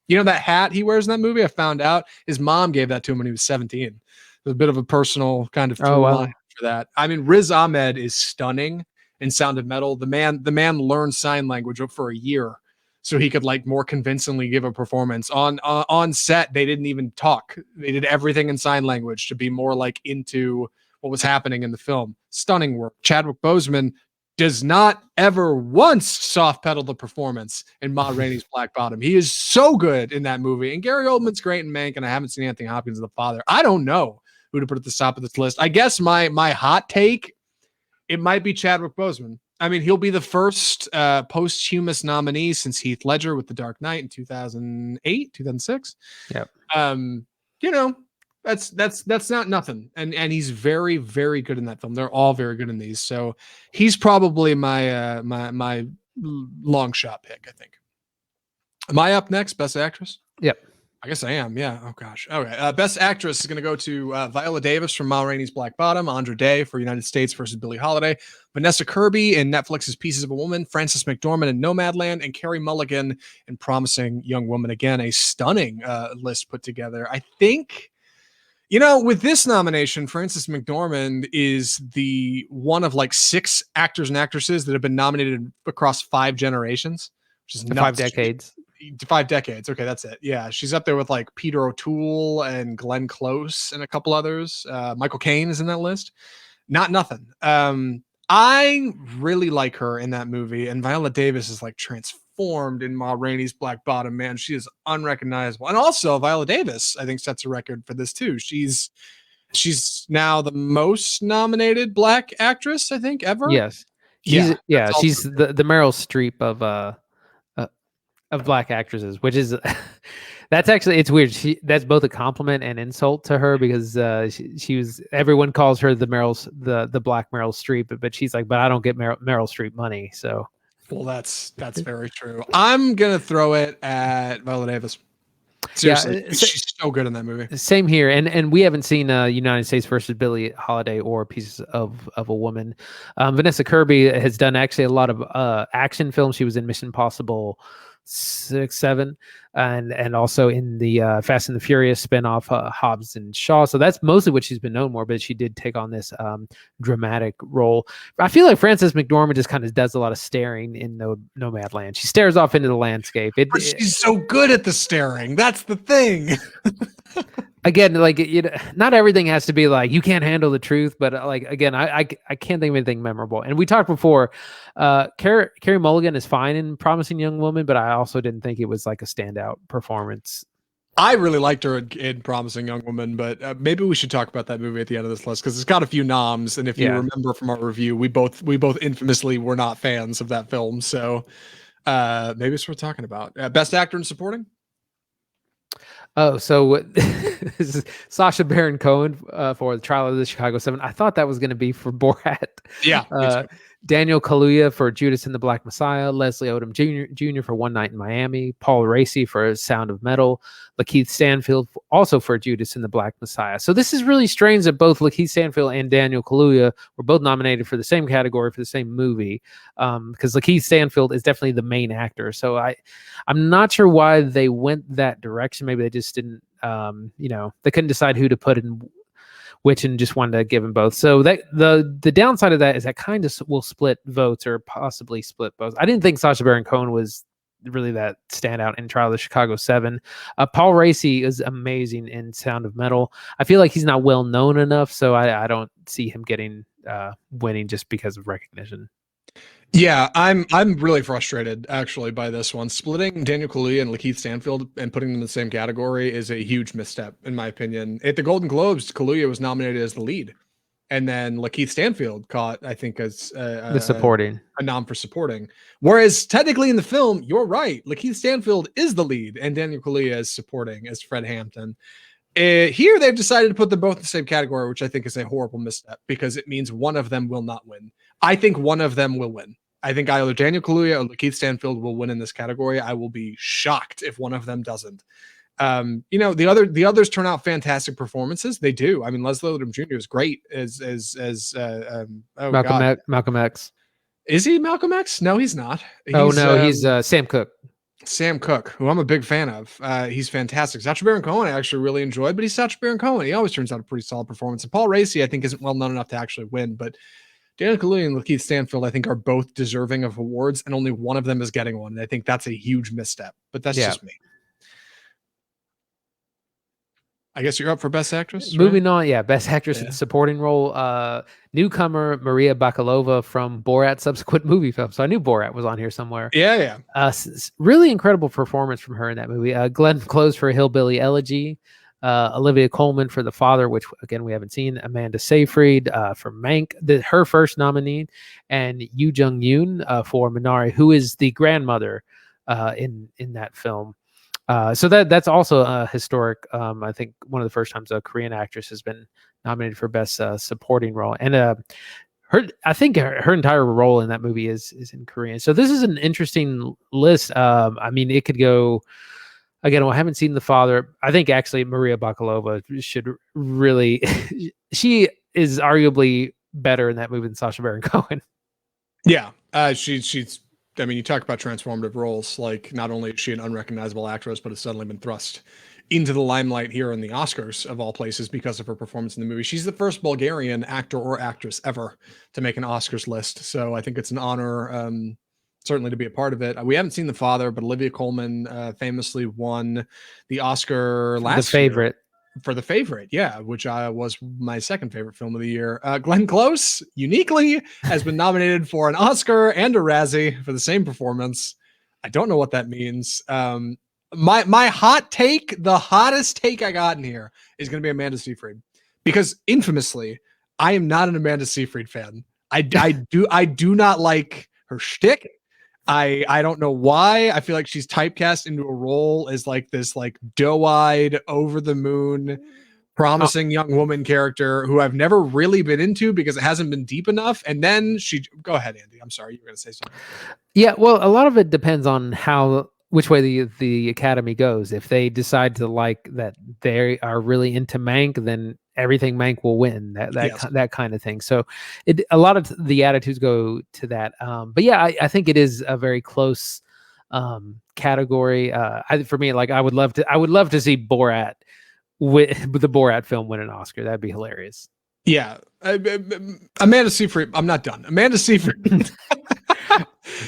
You know that hat he wears in that movie? I found out his mom gave that to him when he was 17. There's a bit of a personal kind of through line for that. I mean, Riz Ahmed is stunning in Sound of Metal. The man learned sign language for a year so he could like more convincingly give a performance. On set, they didn't even talk. They did everything in sign language to be more like into what was happening in the film. Stunning work. Chadwick Boseman does not ever once soft pedal the performance in Ma Rainey's Black Bottom. He is so good in that movie. And Gary Oldman's great in Mank, and I haven't seen Anthony Hopkins as the father. I don't know who to put at the top of this list. I guess my hot take, it might be Chadwick Boseman. I mean, he'll be the first posthumous nominee since Heath Ledger with The Dark Knight in 2008, 2006. Yep. You know, that's not nothing. And he's very, very good in that film. They're all very good in these. So he's probably my my long shot pick, I think. Am I up next? Best actress? Yep. I guess I am. Yeah. Oh gosh. Okay. Best actress is going to go to Viola Davis from Ma Rainey's Black Bottom, Andra Day for United States versus Billie Holiday, Vanessa Kirby in Netflix's Pieces of a Woman, Frances McDormand in Nomadland, and Carey Mulligan in Promising Young Woman. Again, a stunning list put together. I think, you know, with this nomination, Frances McDormand is the one of like 6 actors and actresses that have been nominated across 5 generations, which is nuts. 5 decades. 5 decades. Okay, that's it. Yeah, she's up there with like Peter O'Toole and Glenn Close and a couple others. Michael Caine is in that list. Not nothing. I really like her in that movie, and Viola Davis is like transformed in Ma Rainey's Black Bottom. Man, she is unrecognizable. And also, Viola Davis, I think, sets a record for this too. She's now the most nominated Black actress, I think, ever. Yes. She's the Meryl Streep of Black actresses, which is that's actually, it's weird. That's both a compliment and insult to her, because she was, everyone calls her the Black Meryl Streep, but she's like, but I don't get Meryl Streep money. So, well, that's very true. I'm gonna throw it at Viola Davis. Seriously, yeah, she's so good in that movie. Same here, and we haven't seen United States versus Billie Holiday or Pieces of a Woman. Vanessa Kirby has done actually a lot of action films. She was in Mission Impossible 6, 7, and also in the Fast and the Furious spinoff, Hobbs and Shaw. So that's mostly what she's been known for, but she did take on this dramatic role. I feel like Frances McDormand just kind of does a lot of staring in Nomadland. She stares off into the landscape. But she's so good at the staring. That's the thing. Again, like, you know, not everything has to be like, you can't handle the truth, but like, again, I can't think of anything memorable. And we talked before, Carey Mulligan is fine in Promising Young Woman, but I also didn't think it was like a standout performance. I really liked her in Promising Young Woman, but maybe we should talk about that movie at the end of this list, because it's got a few noms. And if you remember from our review, we both infamously were not fans of that film. So maybe it's worth talking about. Best Actor in Supporting? Oh, so this is Sacha Baron Cohen for The Trial of the Chicago 7. I thought that was going to be for Borat. Yeah. Daniel Kaluuya for Judas and the Black Messiah, Leslie Odom Jr. for One Night in Miami, Paul Raci for Sound of Metal, Lakeith Stanfield also for Judas and the Black Messiah. So this is really strange that both Lakeith Stanfield and Daniel Kaluuya were both nominated for the same category for the same movie, because Lakeith Stanfield is definitely the main actor. So I'm not sure why they went that direction. Maybe they just didn't, they couldn't decide who to put in which, and just wanted to give them both. So that the downside of that is that kind of will split votes, or possibly split votes. I didn't think Sacha Baron Cohen was really that standout in Trial of the Chicago 7. Paul Raci is amazing in Sound of Metal. I feel like he's not well known enough, so I don't see him getting winning just because of recognition. Yeah, I'm really frustrated actually by this one. Splitting Daniel Kaluuya and Lakeith Stanfield and putting them in the same category is a huge misstep, in my opinion. At the Golden Globes, Kaluuya was nominated as the lead, and then Lakeith Stanfield caught, I think, as The supporting. a nom for supporting. Whereas technically in the film, you're right, Lakeith Stanfield is the lead, and Daniel Kaluuya is supporting as Fred Hampton. Here, they've decided to put them both in the same category, which I think is a horrible misstep because it means one of them will not win. I think one of them will win. I think either Daniel Kaluuya or Lakeith Stanfield will win in this category. I will be shocked if one of them doesn't. The others turn out fantastic performances. They do. I mean, Leslie Odom Jr. is great oh god, Malcolm X. is he Malcolm X? No, he's not. He's Sam Cooke. Sam Cooke, who I'm a big fan of. He's fantastic. Sacha Baron Cohen, I actually really enjoyed, but he's Sacha Baron Cohen. He always turns out a pretty solid performance. And Paul Raci, I think, isn't well known enough to actually win, but Daniel Kaluuya and Lakeith Stanfield, I think, are both deserving of awards, and only one of them is getting one. And I think that's a huge misstep, but that's just me. I guess you're up for Best Actress. Moving on, Best Actress in Supporting Role. Newcomer Maria Bakalova from Borat's subsequent movie film. So I knew Borat was on here somewhere. Yeah. Really incredible performance from her in that movie. Glenn Close for Hillbilly Elegy. Olivia Colman for The Father, which again we haven't seen. Amanda Seyfried for Mank, her first nominee, and Yoo Jung Yoon for Minari, who is the grandmother in that film. So that's also a historic. I think one of the first times a Korean actress has been nominated for Best Supporting Role, and I think her entire role in that movie is in Korean. So this is an interesting list. I mean, it could go. Again, I haven't seen The Father. I think actually Maria Bakalova should really. She is arguably better in that movie than Sacha Baron Cohen. Yeah, she's. I mean, you talk about transformative roles. Like, not only is she an unrecognizable actress, but has suddenly been thrust into the limelight here in the Oscars, of all places, because of her performance in the movie. She's the first Bulgarian actor or actress ever to make an Oscars list. So I think it's an honor, certainly, to be a part of it. We haven't seen The Father, but Olivia Colman famously won the Oscar last year. For The Favorite, yeah, which was my second favorite film of the year. Glenn Close, uniquely, has been nominated for an Oscar and a Razzie for the same performance. I don't know what that means. My hot take, the hottest take I got in here, is going to be Amanda Seyfried, because infamously, I am not an Amanda Seyfried fan. I do not like her shtick. I don't know why. I feel like she's typecast into a role as like this like doe-eyed, over the moon, promising young woman character who I've never really been into because it hasn't been deep enough. And then go ahead, Andy. I'm sorry, you were going to say something. Yeah, well, a lot of it depends on which way the Academy goes. If they decide to like that they are really into Mank, then everything Mank will win. That kind of thing. So a lot of the attitudes go to that. But yeah, I think it is a very close category. For me, like I would love to see Borat with the Borat film win an Oscar. That'd be hilarious. Yeah, Amanda Seyfried. I'm not done. Amanda Seyfried.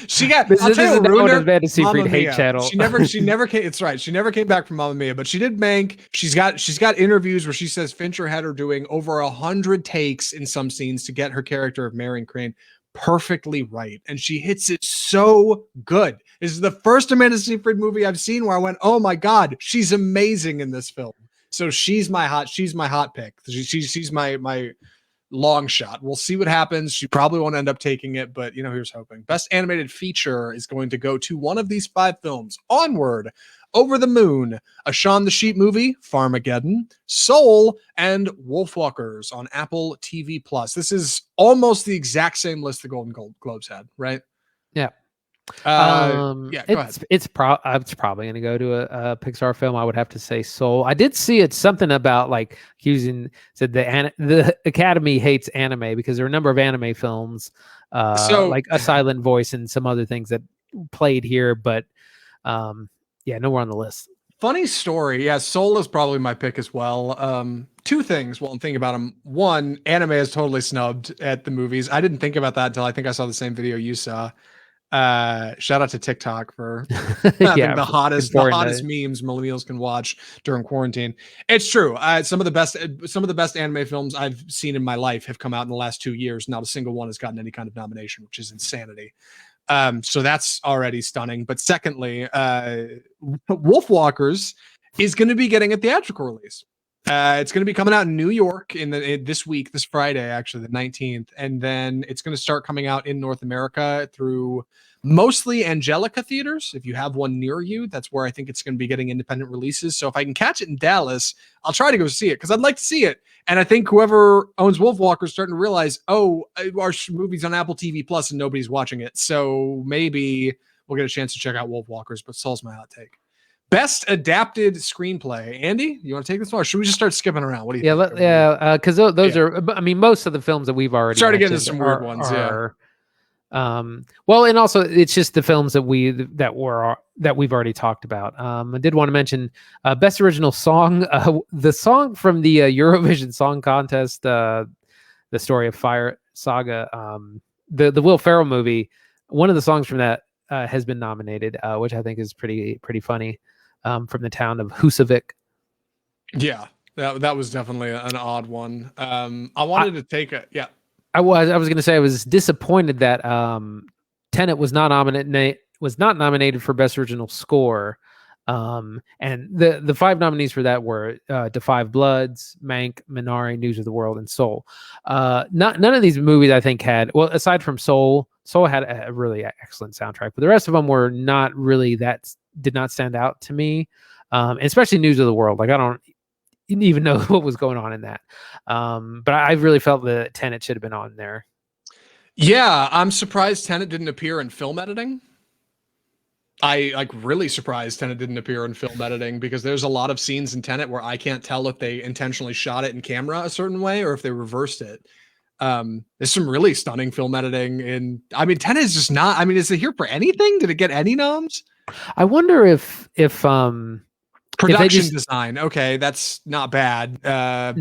She got. This is Amanda Seyfried hate channel. She never came. It's right. She never came back from Mamma Mia, but she did Mank. She's got interviews where she says Fincher had her doing over 100 takes in some scenes to get her character of Marion Crane perfectly right, and she hits it so good. This is the first Amanda Seyfried movie I've seen where I went, "Oh my god, she's amazing in this film." So she's my hot pick. She's my long shot. We'll see what happens. She probably won't end up taking it, but here's hoping. Best animated feature is going to go to one of these 5 films: Onward, Over the Moon, a Shaun the Sheep movie, Farmageddon, Soul, and Wolfwalkers on Apple TV Plus. This is almost the exact same list the Golden Globes had, right? Yeah. Go ahead. It's probably going to go to a Pixar film. I would have to say Soul. I did see it's something about like said the Academy hates anime because there are a number of anime films, like A Silent Voice and some other things that played here, but nowhere on the list. Funny story. Yeah, Soul is probably my pick as well. 2 things while I'm thinking about them. One, anime is totally snubbed at the movies. I didn't think about that until I think I saw the same video you saw. Shout out to TikTok for having Yeah, the hottest important. memes millennials can watch during quarantine. It's true. Some of the best anime films I've seen in my life have come out in the last 2 years. Not a single one has gotten any kind of nomination, which is insanity. So that's already stunning. But secondly, Wolfwalkers is going to be getting a theatrical release. It's going to be coming out in New York this week, this Friday, actually the 19th, and then it's going to start coming out in North America through mostly Angelica theaters. If you have one near you, that's where I think it's going to be getting independent releases. So if I can catch it in Dallas, I'll try to go see it because I'd like to see it. And I think whoever owns Wolfwalker is starting to realize, oh, our movie's on Apple TV Plus and nobody's watching it. So maybe we'll get a chance to check out Wolfwalkers, but Saul's my hot take. Best adapted screenplay. Andy, you want to take this one, or should we just start skipping around? What do you think? Because those are. I mean, most of the films that we've already started getting into some weird ones. Well, and also it's just the films that we've already talked about. I did want to mention best original song. The song from the Eurovision Song Contest, the Story of Fire Saga, the Will Ferrell movie. One of the songs from that has been nominated, which I think is pretty funny. From the town of Husavik. Yeah, that was definitely an odd one. I wanted to take a I was going to say I was disappointed that Tenet was not nominated for Best Original Score. And the 5 nominees for that were Da 5 Bloods, Mank, Minari, News of the World, and Soul. None of these movies I think had, well, aside from Soul had a really excellent soundtrack, but the rest of them were not really did not stand out to me. Especially News of the World. Like I don't even know what was going on in that. But I really felt that Tenet should have been on there. Yeah, I'm surprised Tenet didn't appear in film editing. Really surprised Tenet didn't appear in film editing because there's a lot of scenes in Tenet where I can't tell if they intentionally shot it in camera a certain way or if they reversed it. There's some really stunning film editing and I mean Tenet is just not, I mean, is it here for anything? Did it get any noms? I wonder if production design, okay, that's not bad.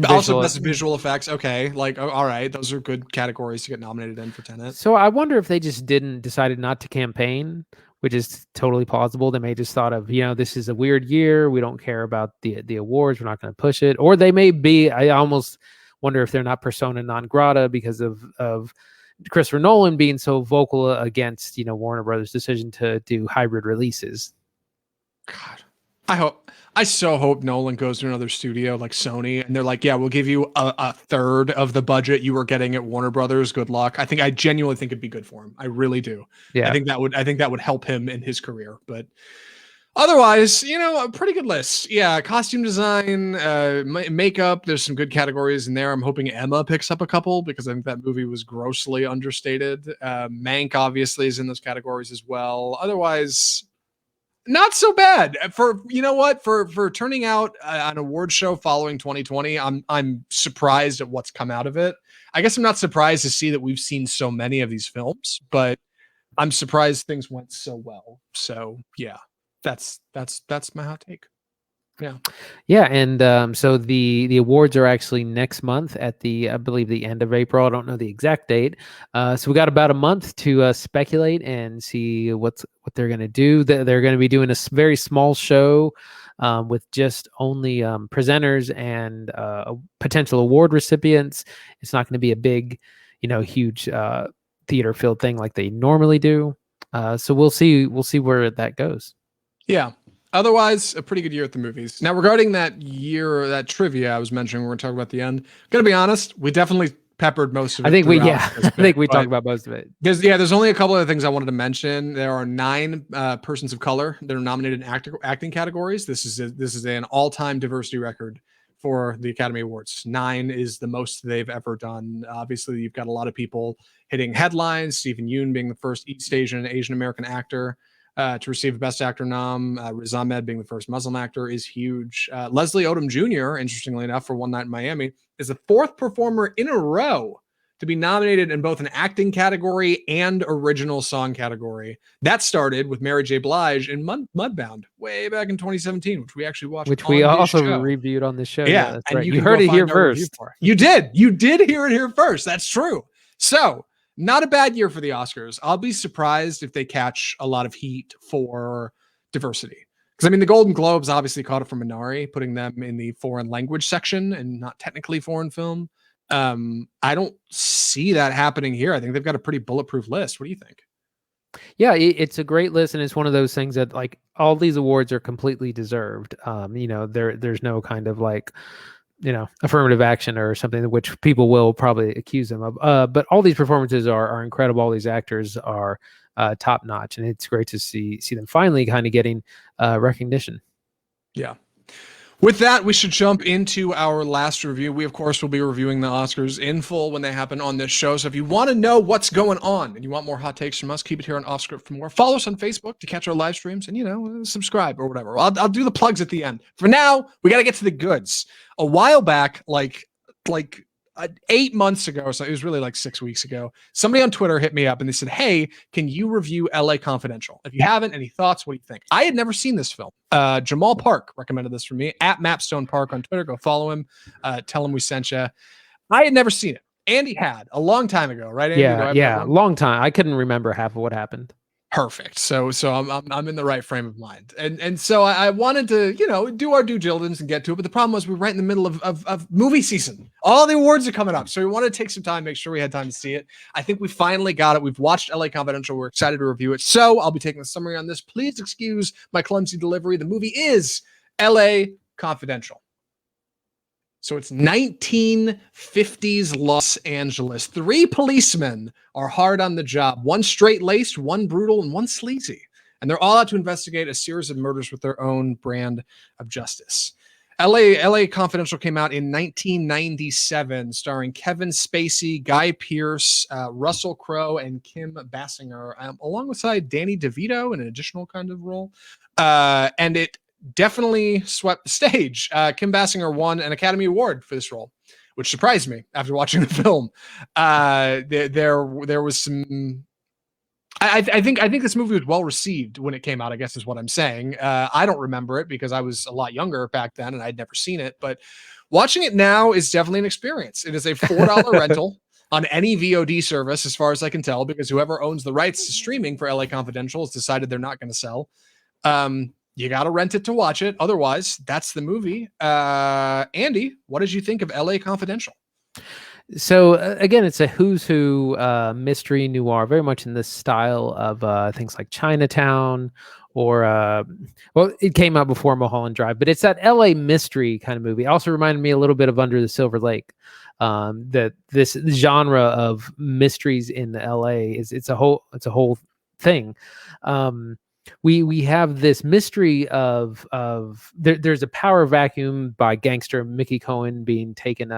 Also best visual effects, okay, like all right, those are good categories to get nominated in for Tenet. So I wonder if they just decided not to campaign, which is totally plausible. They may just thought of, this is a weird year, we don't care about the awards, we're not going to push it. Or they may be, I almost wonder if they're not persona non grata because of Christopher Nolan being so vocal against Warner Brothers' decision to do hybrid releases. God, I so hope Nolan goes to another studio like Sony and they're like, yeah, we'll give you a third of the budget you were getting at Warner Brothers. Good luck. I genuinely think it'd be good for him. I really do. Yeah. I think that would help him in his career. But otherwise, a pretty good list. Yeah, costume design, makeup. There's some good categories in there. I'm hoping Emma picks up a couple because I think that movie was grossly understated. Mank obviously is in those categories as well. Otherwise, not so bad for for turning out an award show following 2020. I'm surprised at what's come out of it. I guess I'm not surprised to see that we've seen so many of these films, but I'm surprised things went so well. So yeah, that's my hot take. Yeah, and so the awards are actually next month at I believe the end of April. I don't know the exact date. So we got about a month to speculate and see what they're going to do. They're going to be doing a very small show with just only presenters and potential award recipients. It's not going to be a big, huge theater filled thing like they normally do. So we'll see where that goes. Yeah. Otherwise, a pretty good year at the movies. Now, regarding that year, that trivia I was mentioning, we're going to talk about at the end. Gonna be honest, we definitely peppered most of it. I think we talked about most of it. There's only a couple of things I wanted to mention. There are 9 persons of color that are nominated in acting categories. This is an all-time diversity record for the Academy Awards. 9 is the most they've ever done. Obviously, you've got a lot of people hitting headlines. Stephen Yeun being the first East Asian and Asian American actor to receive a Best Actor nom. Riz Ahmed being the first Muslim actor is huge. Leslie Odom Jr., interestingly enough, for One Night in Miami, is the 4th performer in a row to be nominated in both an acting category and original song category. That started with Mary J. Blige in Mudbound way back in 2017, which we actually watched. Which we also reviewed on the show. Yeah, that's right. You heard it here first. You did. You did hear it here first. That's true. So Not a bad year for the Oscars. I'll be surprised if they catch a lot of heat for diversity. Because I mean, the Golden Globes obviously caught it from Minari, putting them in the foreign language section and not technically foreign film. I don't see that happening here. I think they've got a pretty bulletproof list. What do you think? Yeah, it's a great list, and it's one of those things that like all these awards are completely deserved. There's no kind of like affirmative action or something which people will probably accuse them of. But all these performances are incredible. All these actors are top notch, and it's great to see them finally kind of getting recognition. Yeah. With that, we should jump into our last review. We, of course, will be reviewing the Oscars in full when they happen on this show. So if you want to know what's going on and you want more hot takes from us, keep it here on Offscript for more. Follow us on Facebook to catch our live streams and, subscribe or whatever. I'll do the plugs at the end. For now, we got to get to the goods. A while back, like 8 months ago, so it was really like 6 weeks ago, somebody on Twitter hit me up and they said, hey, can you review LA Confidential? If you haven't, any thoughts? What do you think? I had never seen this film. Jamal Park recommended this for me at Mapstone Park on Twitter. Go follow him. Tell him we sent you. I had never seen it. Andy had a long time ago, right, Andy? Yeah, long time. I couldn't remember half of what happened. Perfect. So I'm in the right frame of mind, and so I wanted to do our due diligence and get to it. But the problem was we're right in the middle of movie season. All the awards are coming up, so we wanted to take some time, make sure we had time to see it. I think we finally got it. We've watched LA Confidential. We're excited to review it. So I'll be taking the summary on this. Please excuse my clumsy delivery. The movie is LA Confidential. So it's 1950s Los Angeles. 3 policemen are hard on the job. One straight-laced, one brutal, and one sleazy. And they're all out to investigate a series of murders with their own brand of justice. LA Confidential came out in 1997, starring Kevin Spacey, Guy Pearce, Russell Crowe, and Kim Basinger, alongside Danny DeVito in an additional kind of role. And it definitely swept the stage. Kim Basinger won an Academy Award for this role, which surprised me after watching the film. There was some. I think this movie was well received when it came out, I guess is what I'm saying. I don't remember it because I was a lot younger back then and I'd never seen it. But watching it now is definitely an experience. It is a $4 rental on any VOD service, as far as I can tell, because whoever owns the rights to streaming for LA Confidential has decided they're not going to sell. You got to rent it to watch it. Otherwise, that's the movie. Andy, what did you think of LA Confidential? So again, it's a who's who mystery noir, very much in the style of things like Chinatown or well, it came out before Mulholland Drive, but it's that LA mystery kind of movie. It also reminded me a little bit of Under the Silver Lake. That this genre of mysteries in LA it's a whole thing. We have this mystery of there's a power vacuum by gangster Mickey Cohen being taken.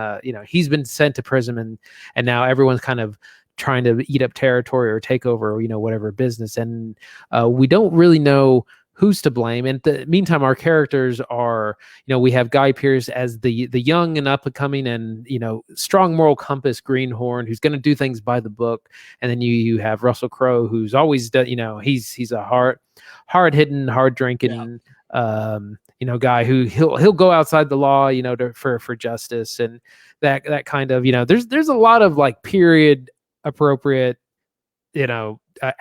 He's been sent to prison and now everyone's kind of trying to eat up territory or take over, whatever business. And we don't really know who's to blame. And in the meantime, our characters are, we have Guy Pearce as the young and up and coming and, strong moral compass greenhorn who's going to do things by the book. And then you have Russell Crowe, who's always done, he's a hard hitting, hard drinking, guy who he'll go outside the law, for justice and that kind of, there's a lot of like period appropriate,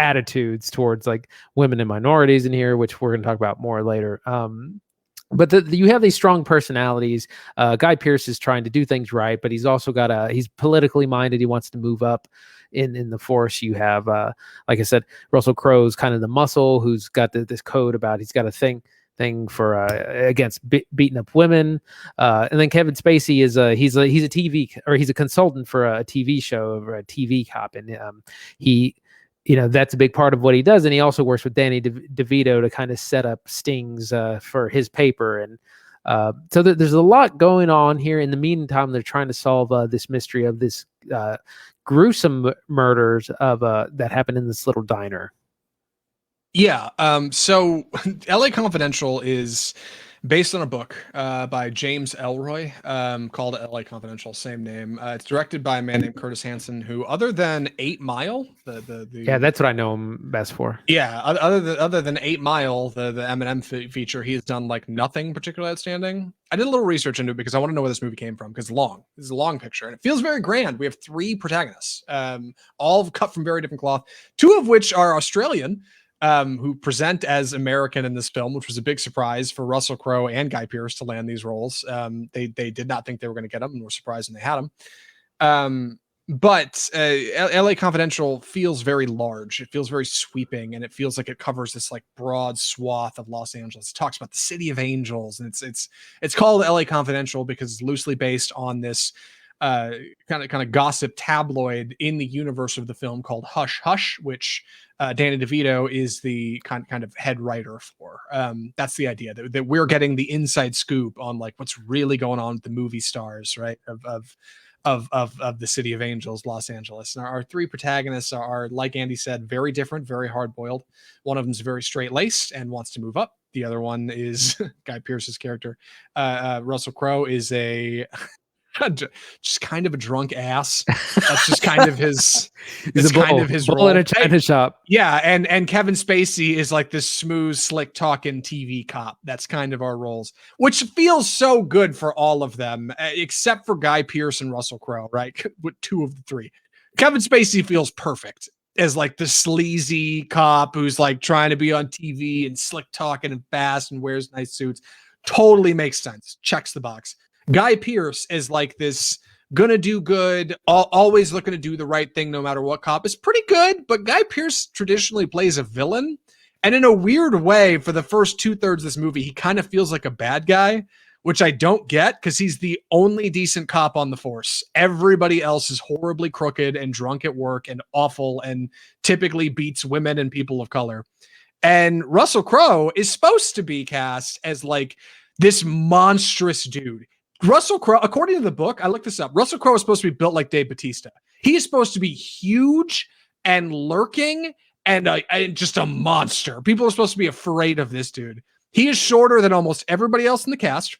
attitudes towards like women and minorities in here, which we're going to talk about more later. But you have these strong personalities. Guy Pearce is trying to do things right, but he's also he's politically minded. He wants to move up in the force. You have, like I said, Russell Crowe's kind of the muscle who's got this code about he's got a thing for against beating up women, and then Kevin Spacey is he's a TV or he's a consultant for a TV show or a TV cop, and he. That's a big part of what he does. And he also works with Danny DeVito to kind of set up stings for his paper. And so there's a lot going on here. In the meantime, they're trying to solve this mystery of this gruesome murders of that happened in this little diner. Yeah. So LA Confidential is Based on a book by James Elroy called L.A. Confidential, same name. It's directed by a man named Curtis Hanson, who, other than 8 Mile, Yeah, that's what I know him best for. yeah, other than 8 Mile, the Eminem feature, he has done like nothing particularly outstanding. I did a little research into it because I want to know where this movie came from, because it's long. This is a long picture and it feels very grand. We have three protagonists, all cut from very different cloth, two of which are Australian, who present as American in this film, which was a big surprise for Russell Crowe and Guy Pearce to land these roles. They did not think they were going to get them, and were surprised when they had them. But LA Confidential feels very large. It feels very sweeping, and it feels like it covers this like broad swath of Los Angeles. It talks about the city of angels, and it's called LA Confidential because it's loosely based on this kind of gossip tabloid in the universe of the film called Hush Hush, which Danny DeVito is the kind of head writer for. That's the idea, that we're getting the inside scoop on like what's really going on with the movie stars, right? Of the city of angels, Los Angeles. And our three protagonists are, like Andy said, very different, very hard boiled. One of them is very straight laced and wants to move up. The other one is Guy Pearce's character. Russell Crowe is just kind of a drunk ass. That's just kind of his. He's kind of his role in a China shop. Yeah, and Kevin Spacey is like this smooth, slick talking TV cop. That's kind of our roles, which feels so good for all of them, except for Guy Pearce and Russell Crowe, right? With two of the three, Kevin Spacey feels perfect as like the sleazy cop who's like trying to be on TV and slick talking and fast and wears nice suits. Totally makes sense. Checks the box. Guy Pearce is like this gonna do good, always looking to do the right thing no matter what cop, is pretty good, but Guy Pearce traditionally plays a villain. And in a weird way, for the first 2/3 of this movie, he kind of feels like a bad guy, which I don't get because he's the only decent cop on the force. Everybody else is horribly crooked and drunk at work and awful and typically beats women and people of color. And Russell Crowe is supposed to be cast as like this monstrous dude. Russell Crowe, according to the book, I looked this up. Russell Crowe is supposed to be built like Dave Bautista. He is supposed to be huge and lurking and just a monster. People are supposed to be afraid of this dude. He is shorter than almost everybody else in the cast.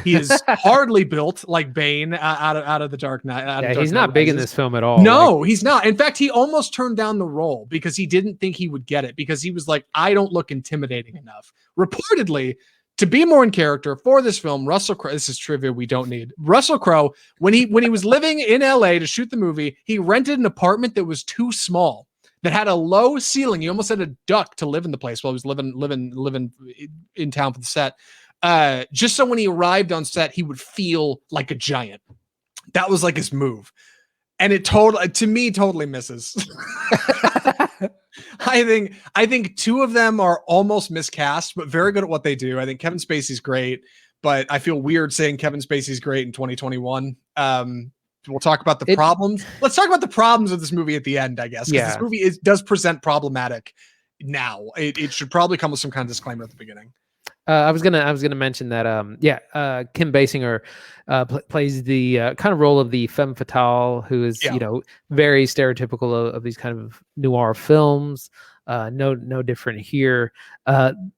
He is hardly built like Bane out of the Dark Knight. He's not big in this film at all. No, he's not. In fact, he almost turned down the role because he didn't think he would get it, because he was like, I don't look intimidating enough. Reportedly, to be more in character for this film, Russell Crowe, this is trivia we don't need. Russell Crowe, when he was living in LA to shoot the movie, he rented an apartment that was too small, that had a low ceiling. He almost had a duck to live in the place while he was living in town for the set. Just so when he arrived on set, he would feel like a giant. That was like his move. And it totally misses. I think two of them are almost miscast, but very good at what they do. I think Kevin Spacey's great, but I feel weird saying Kevin Spacey's great in 2021. We'll talk about the problems. Let's talk about the problems of this movie at the end, I guess. Yeah. This movie does present problematic now. It should probably come with some kind of disclaimer at the beginning. I was gonna mention that Kim Basinger plays the kind of role of the femme fatale, who is very stereotypical of these kind of noir films. No different here.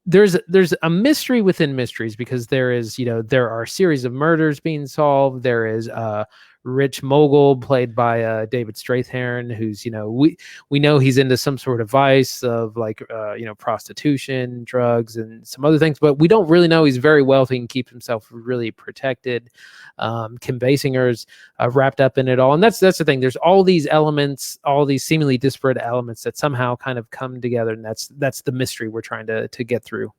There's a mystery within mysteries, because there are a series of murders being solved. There is rich mogul played by David Strathairn, who's we know he's into some sort of vice of like prostitution, drugs, and some other things, but we don't really know. He's very wealthy and keeps himself really protected. Kim Basinger's wrapped up in it all, and that's the thing. There's all these elements, all these seemingly disparate elements that somehow kind of come together, and that's the mystery we're trying to get through.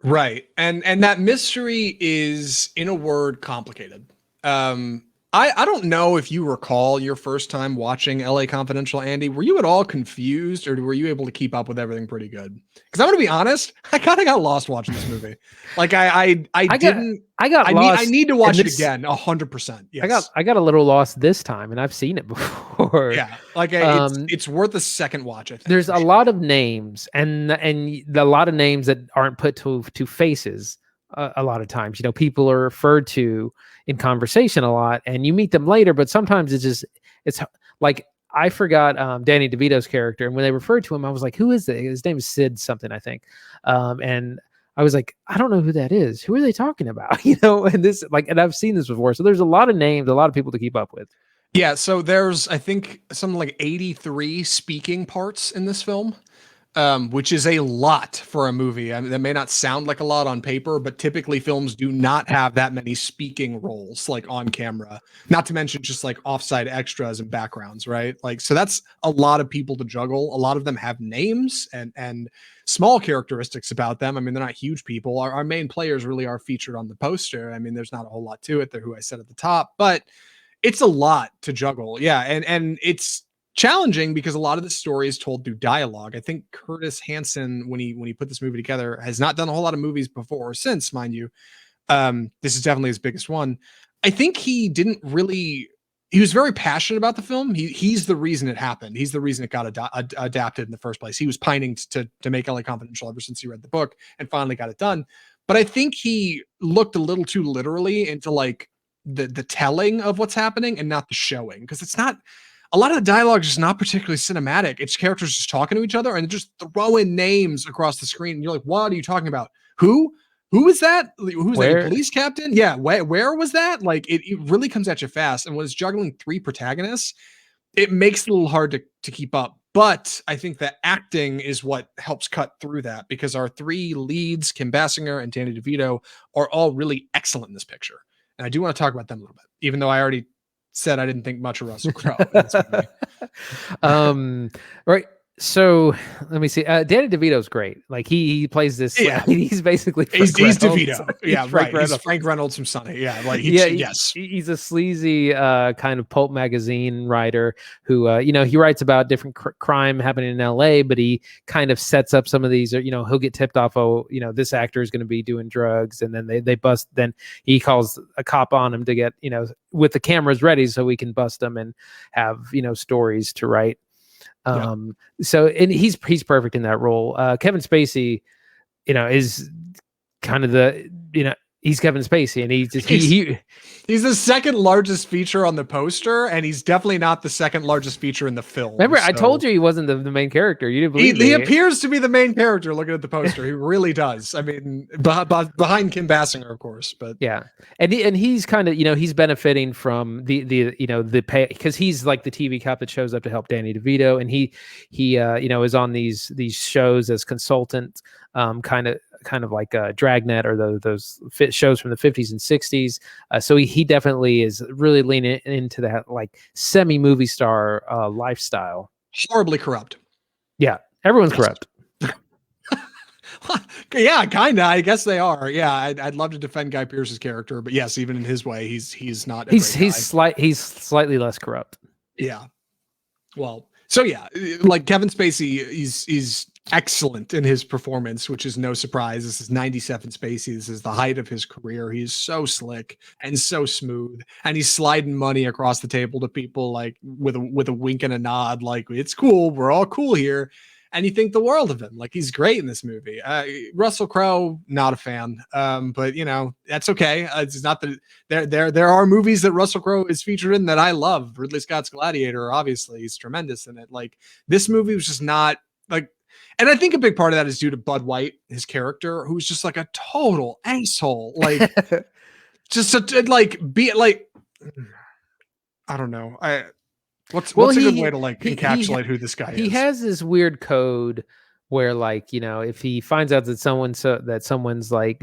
Right, and that mystery is, in a word, complicated. I don't know if you recall your first time watching LA Confidential, Andy. Were you at all confused, or were you able to keep up with everything pretty good? Because I'm going to be honest, I kind of got lost watching this movie. Like I got lost. I need to watch it again, 100%. Yes. I got a little lost this time, and I've seen it before. Yeah, like it's worth a second watch. I think there's a lot of names, and a lot of names that aren't put to faces. A lot of times, people are referred to in conversation a lot, and you meet them later, but sometimes it's like, I forgot Danny DeVito's character, and when they referred to him, I was like, who is it? His name is Sid something, I think. And I was like, I don't know who that is. Who are they talking about? You know, and this like, and I've seen this before. So there's a lot of names, a lot of people to keep up with. Yeah, so there's I think something like 83 speaking parts in this film, which is a lot for a movie. I mean, that may not sound like a lot on paper, but typically films do not have that many speaking roles like on camera. Not to mention just like offside extras and backgrounds, right? Like, so that's a lot of people to juggle. A lot of them have names and small characteristics about them. I mean, they're not huge people. Our main players really are featured on the poster. I mean, there's not a whole lot to it. They're who I said at the top, but it's a lot to juggle. Yeah, and it's challenging because a lot of the story is told through dialogue. I think Curtis Hanson, when he put this movie together, has not done a whole lot of movies before or since, mind you. This is definitely his biggest one. I think he didn't really. He was very passionate about the film. He's the reason it happened. He's the reason it got adapted in the first place. He was pining to make LA Confidential ever since he read the book and finally got it done. But I think he looked a little too literally into like the telling of what's happening and not the showing, because it's not a lot of the dialogue is just not particularly cinematic. It's characters just talking to each other and just throwing names across the screen. And you're like, what are you talking about? Who? Who is that? Who's that? Your police captain? Yeah. Where was that? Like it really comes at you fast. And when it's juggling three protagonists, it makes it a little hard to keep up. But I think that acting is what helps cut through that, because our three leads, Kim Basinger and Danny DeVito, are all really excellent in this picture. And I do want to talk about them a little bit, even though I already said I didn't think much of Russell Crowe. Right. So let me see. Danny DeVito's great. Like he plays this. Yeah. He's basically he's Reynolds. DeVito. Yeah, he's right. He's Frank Reynolds from Sunny. Yeah, like yes. He's a sleazy kind of pulp magazine writer who he writes about different crime happening in L.A., but he kind of sets up some of these. He'll get tipped off. Oh, this actor is going to be doing drugs, and then they bust. Then he calls a cop on him to get with the cameras ready so we can bust them and have stories to write. So and he's perfect in that role. Kevin Spacey, is kind of the he's Kevin Spacey, and he's the second largest feature on the poster, and he's definitely not the second largest feature in the film. Remember, I told you he wasn't the main character. You didn't believe he appears to be the main character. Looking at the poster, he really does. I mean, behind Kim Basinger, of course, but yeah, and he's kind of he's benefiting from the pay, because he's like the TV cop that shows up to help Danny DeVito, and he is on these shows as consultant, kind of like Dragnet or those shows from the 50s and 60s. So he definitely is really leaning into that like semi-movie star lifestyle. Horribly corrupt. Yeah, everyone's corrupt. Yeah, kind of. I guess they are. Yeah, I'd love to defend Guy Pearce's character, but yes, even in his way, he's not. He's slightly less corrupt. Yeah. Well, so yeah, like Kevin Spacey, he's excellent in his performance, which is no surprise. This is 97 Spacey. This is the height of his career. He's so slick and so smooth, and he's sliding money across the table to people like with a wink and a nod, like it's cool. We're all cool here. And you think the world of him. Like he's great in this movie. Russell Crowe, not a fan. But that's okay. It's not that there are movies that Russell Crowe is featured in that I love. Ridley Scott's Gladiator, obviously, he's tremendous in it. Like this movie was just not like, and I think a big part of that is due to Bud White, his character, who's just like a total asshole. Like just be like, I don't know. What's a good way to like encapsulate who this guy is? He has this weird code where if he finds out that someone's like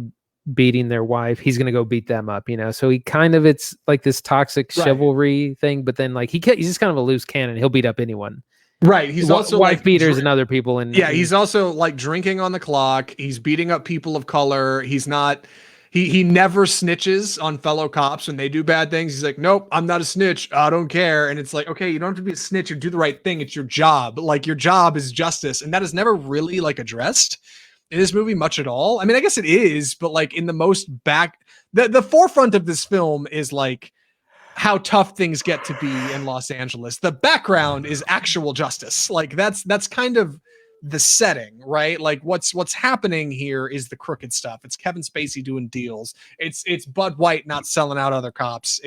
beating their wife, he's gonna go beat them up, So he it's like this toxic chivalry thing, but then like he's just kind of a loose cannon. He'll beat up anyone. Right. He's also wife beaters and other people. He's also like drinking on the clock. He's beating up people of color. He's not. He never snitches on fellow cops when they do bad things. He's like, nope, I'm not a snitch. I don't care. And it's like, okay, you don't have to be a snitch. You do the right thing. It's your job. Like your job is justice. And that is never really like addressed in this movie much at all. I mean, I guess it is, but like in the most the forefront of this film is like how tough things get to be in Los Angeles. The background is actual justice. Like that's kind of the setting, right? Like what's happening here is the crooked stuff. It's Kevin Spacey doing deals. It's Bud White not selling out other cops.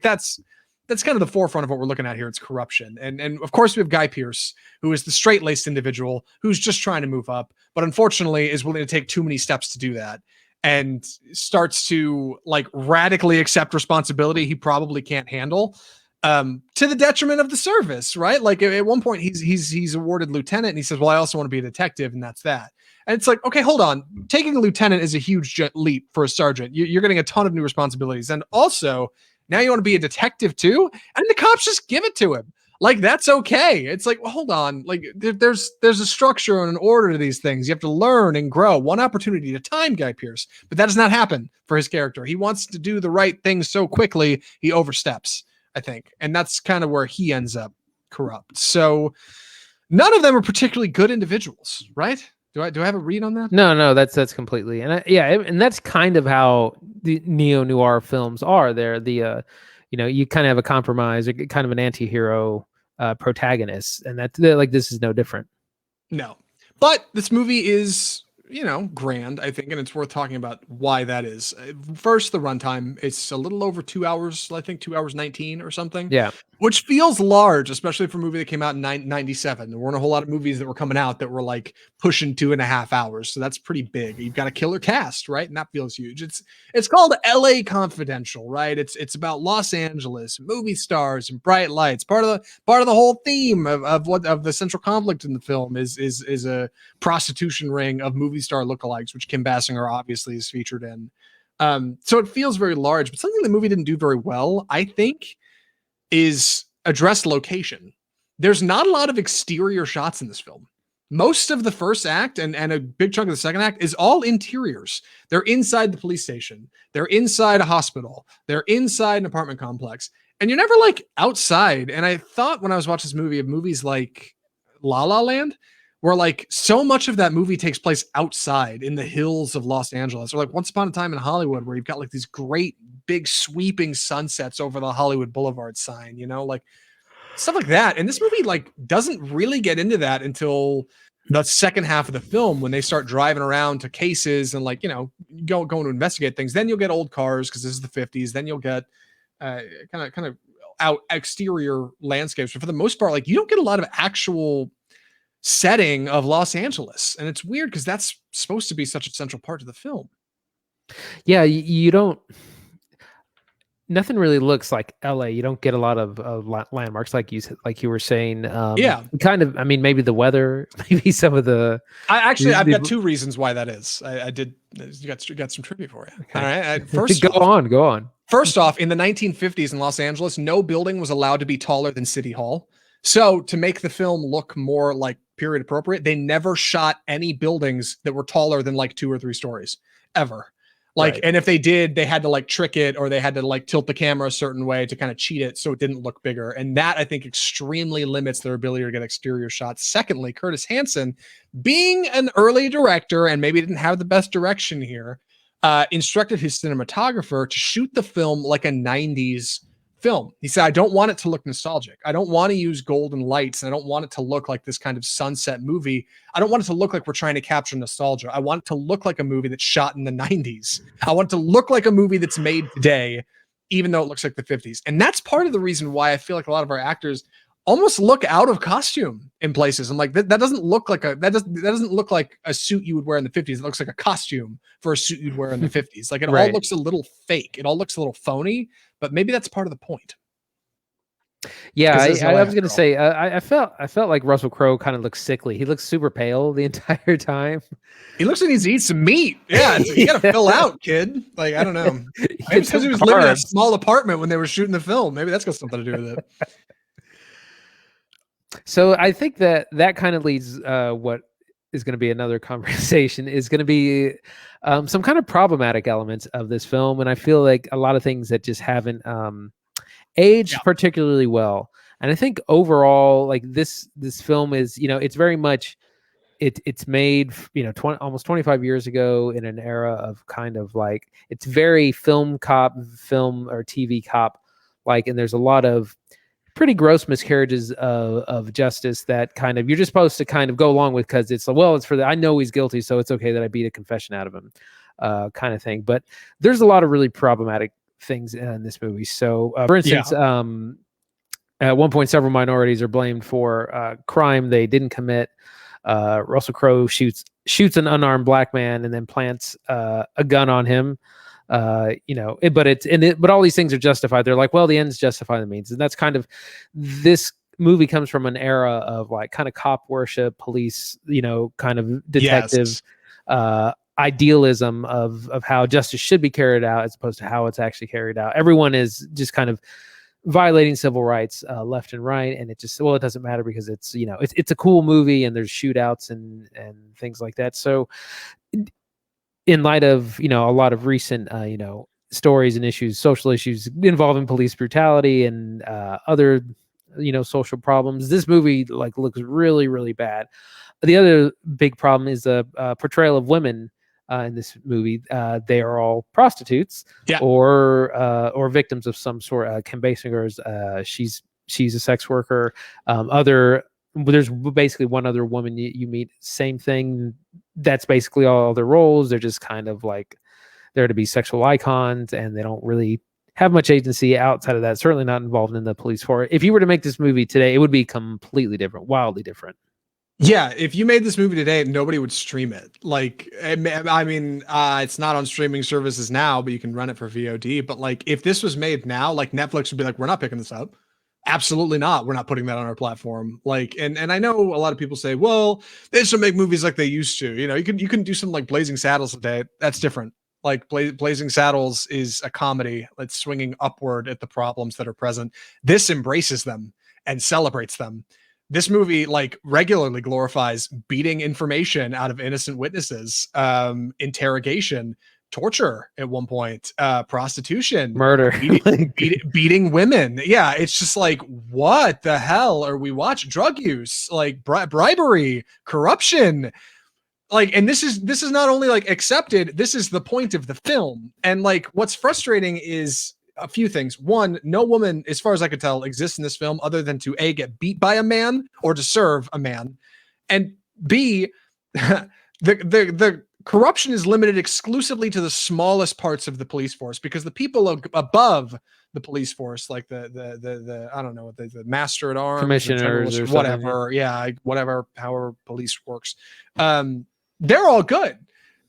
That's that's kind of the forefront of what we're looking at here. It's corruption. And of course we have Guy Pearce, who is the straight-laced individual who's just trying to move up, but unfortunately is willing to take too many steps to do that and starts to like radically accept responsibility he probably can't handle, to the detriment of the service, right? Like at one point he's awarded lieutenant and he says, well, I also want to be a detective, and that's that. And it's like, okay, hold on. Taking a lieutenant is a huge leap for a sergeant. You're getting a ton of new responsibilities. And also, now you want to be a detective too? And the cops just give it to him. Like, that's okay. It's like, well, hold on. Like, there's a structure and an order to these things. You have to learn and grow one opportunity at a time, Guy Pearce. But that does not happen for his character. He wants to do the right thing so quickly, he oversteps, I think. And that's kind of where he ends up corrupt. So none of them are particularly good individuals, right? Do I have a read on that? No, that's completely, and and that's kind of how the neo-noir films are. They're the you kind of have a compromise, or kind of an anti-hero protagonist, and like this is no different. No, but this movie is, grand, I think, and it's worth talking about why that is. First, the runtime. It's a little over 2 hours, I think 2 hours 19 or something. Yeah. Which feels large, especially for a movie that came out in 97. There weren't a whole lot of movies that were coming out that were like pushing 2.5 hours. So that's pretty big. You've got a killer cast, right? And that feels huge. It's called LA Confidential, right? It's about Los Angeles, movie stars and bright lights. Part of the whole theme of the central conflict in the film is a prostitution ring of movie star lookalikes, which Kim Basinger obviously is featured in. So it feels very large, but something the movie didn't do very well, I think, is address location. There's not a lot of exterior shots in this film. Most of the first act and a big chunk of the second act is all interiors. They're inside the police station. They're inside a hospital. They're inside an apartment complex. And you're never like outside. And I thought when I was watching this movie of movies like La La Land, where like so much of that movie takes place outside in the hills of Los Angeles, or like Once Upon a Time in Hollywood, where you've got like these great big sweeping sunsets over the Hollywood Boulevard sign, like stuff like that. And this movie like doesn't really get into that until the second half of the film, when they start driving around to cases and like, going to investigate things. Then you'll get old cars because this is the 50s. Then you'll get kind of out exterior landscapes. But for the most part, like you don't get a lot of actual setting of Los Angeles. And it's weird because that's supposed to be such a central part of the film. Yeah, you don't. Nothing really looks like LA. You don't get a lot of landmarks like you were saying. Yeah, kind of. I mean, maybe the weather, maybe some of the. I've got two reasons why that is. I did. You got some trivia for you. Okay. All right. First, go on. First off, in the 1950s in Los Angeles, no building was allowed to be taller than City Hall. So to make the film look more like period appropriate, they never shot any buildings that were taller than like 2 or 3 stories ever. Like, right. And if they did, they had to like trick it, or they had to like tilt the camera a certain way to kind of cheat it so it didn't look bigger. And that, I think, extremely limits their ability to get exterior shots. Secondly, Curtis Hanson, being an early director and maybe didn't have the best direction here, instructed his cinematographer to shoot the film like a 90s film. He said, I don't want it to look nostalgic. I don't want to use golden lights, and I don't want it to look like this kind of sunset movie. I don't want it to look like we're trying to capture nostalgia. I want it to look like a movie that's shot in the 90s. I want it to look like a movie that's made today, even though it looks like the 50s. And that's part of the reason why I feel like a lot of our actors almost look out of costume in places. I'm like, that doesn't look like that doesn't look like a suit you would wear in the 50s. It looks like a costume for a suit you'd wear in the 50s. Like it all looks a little fake. It all looks a little phony, but maybe that's part of the point. Yeah, I was going to say, I felt like Russell Crowe kind of looks sickly. He looks super pale the entire time. He looks like he's eating some meat. Yeah, you got to fill out, kid. Like, I don't know. Maybe because he was living in a small apartment when they were shooting the film. Maybe that's got something to do with it. So I think that kind of leads what is going to be another conversation is going to be some kind of problematic elements of this film. And I feel like a lot of things that just haven't aged particularly well. And I think overall, like this film is, it's very much, it's made, almost 25 years ago in an era of kind of like, it's very film or TV cop like, and there's a lot of pretty gross miscarriages of justice that kind of you're just supposed to kind of go along with because it's for the I know he's guilty, so it's okay that I beat a confession out of him, kind of thing. But there's a lot of really problematic things in this movie. So, for instance, at one point, several minorities are blamed for crime they didn't commit. Russell Crowe shoots an unarmed black man and then plants a gun on him. But all these things are justified. They're like, well, the ends justify the means, and that's kind of this movie comes from an era of like kind of cop worship, police, kind of detective idealism of how justice should be carried out as opposed to how it's actually carried out. Everyone is just kind of violating civil rights left and right, and it doesn't matter because it's it's a cool movie and there's shootouts and things like that. So in light of a lot of recent stories and issues, social issues involving police brutality and other social problems, this movie like looks really, really bad. The other big problem is the portrayal of women in this movie. They are all prostitutes or victims of some sort. Kim Basinger's she's a sex worker. There's basically one other woman you meet, same thing. That's basically all their roles. They're just kind of like there to be sexual icons, and they don't really have much agency outside of that. Certainly not involved in the police force. If you were to make this movie today, it would be completely different, wildly different. Yeah, if you made this movie today, nobody would stream it. Like, I mean, it's not on streaming services now, but you can run it for VOD. But like, if this was made now, like Netflix would be like, we're not picking this up. Absolutely not. We're not putting that on our platform. Like, and I know a lot of people say, well, they should make movies like they used to. You can do something like Blazing Saddles today. That's different. Like Blazing Saddles is a comedy that's swinging upward at the problems that are present. This embraces them and celebrates them. This movie like regularly glorifies beating information out of innocent witnesses, interrogation, torture at one point, prostitution, murder, beating women. Yeah, it's just like, what the hell are we watching? Drug use, like bribery, corruption. Like, and this is not only like accepted, this is the point of the film. And like, what's frustrating is a few things. One, no woman, as far as I could tell, exists in this film other than to A, get beat by a man or to serve a man. And B, the corruption is limited exclusively to the smallest parts of the police force, because the people above the police force, like the I don't know, the master at arms, commissioners or whatever, whatever, however police works, they're all good.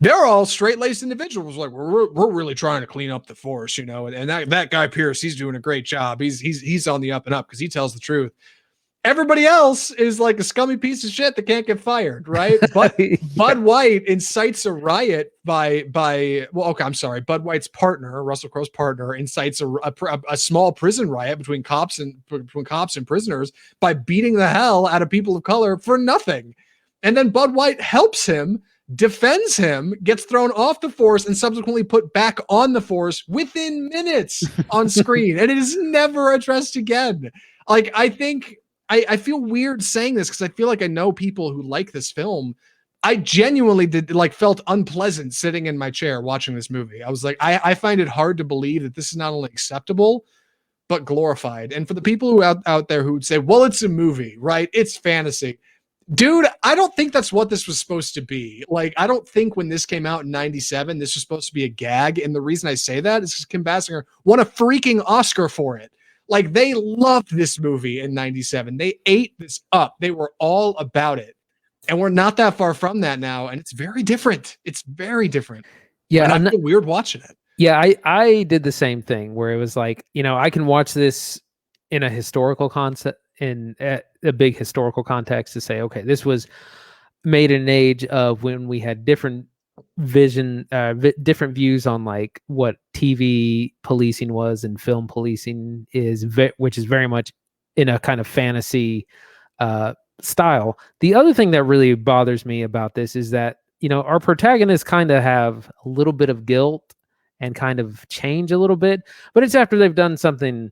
They're all straight-laced individuals. Like, we're really trying to clean up the force, and that guy Pierce, he's doing a great job. He's on the up and up because he tells the truth. Everybody else is like a scummy piece of shit that can't get fired, right? But Bud White incites a riot Bud White's partner, Russell Crowe's partner, incites a small prison riot between cops and prisoners by beating the hell out of people of color for nothing. And then Bud White helps him, defends him, gets thrown off the force, and subsequently put back on the force within minutes on screen. And it is never addressed again. Like, I think I feel weird saying this because I feel like I know people who like this film. I genuinely felt unpleasant sitting in my chair watching this movie. I was like, I find it hard to believe that this is not only acceptable, but glorified. And for the people who out there who would say, well, it's a movie, right? It's fantasy. Dude, I don't think that's what this was supposed to be. Like, I don't think when this came out in 97, this was supposed to be a gag. And the reason I say that is because Kim Basinger won a freaking Oscar for it. Like, they loved this movie in 97. They ate this up. They were all about it. And we're not that far from that now. And it's very different. It's very different. Yeah. And I feel weird watching it. Yeah, I did the same thing where it was like, I can watch this in a historical concept, in a big historical context, to say, okay, this was made in an age of when we had different different views on like what TV policing was and film policing is, which is very much in a kind of fantasy style. The other thing that really bothers me about this is that, our protagonists kind of have a little bit of guilt and kind of change a little bit, but it's after they've done something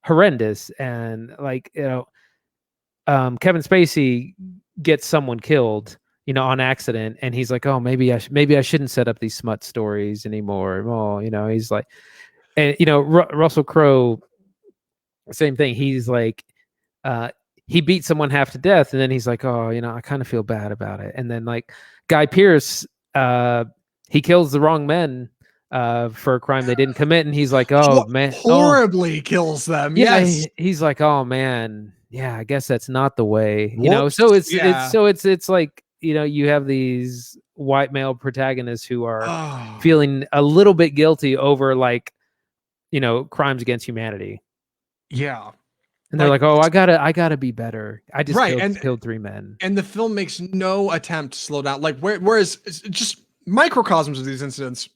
horrendous. And like, Kevin Spacey gets someone killed, on accident, and he's like, oh, maybe I shouldn't set up these smut stories anymore. Oh, he's like, and Russell Crowe, same thing. He's like, he beat someone half to death, and then he's like, oh, I kind of feel bad about it. And then like Guy Pearce, he kills the wrong men for a crime they didn't commit, and he's like, "Oh man, oh Horribly kills them. yeah." Yes. He's like, "Oh man, yeah, I guess that's not the way." Whoops. So Yeah. it's like you have these white male protagonists who are Oh, feeling a little bit guilty over like crimes against humanity, yeah. and they're Like like, "Oh, I gotta be better. I just right. killed 3 men." And the film makes no attempt to slow down. Like whereas just microcosms of these incidents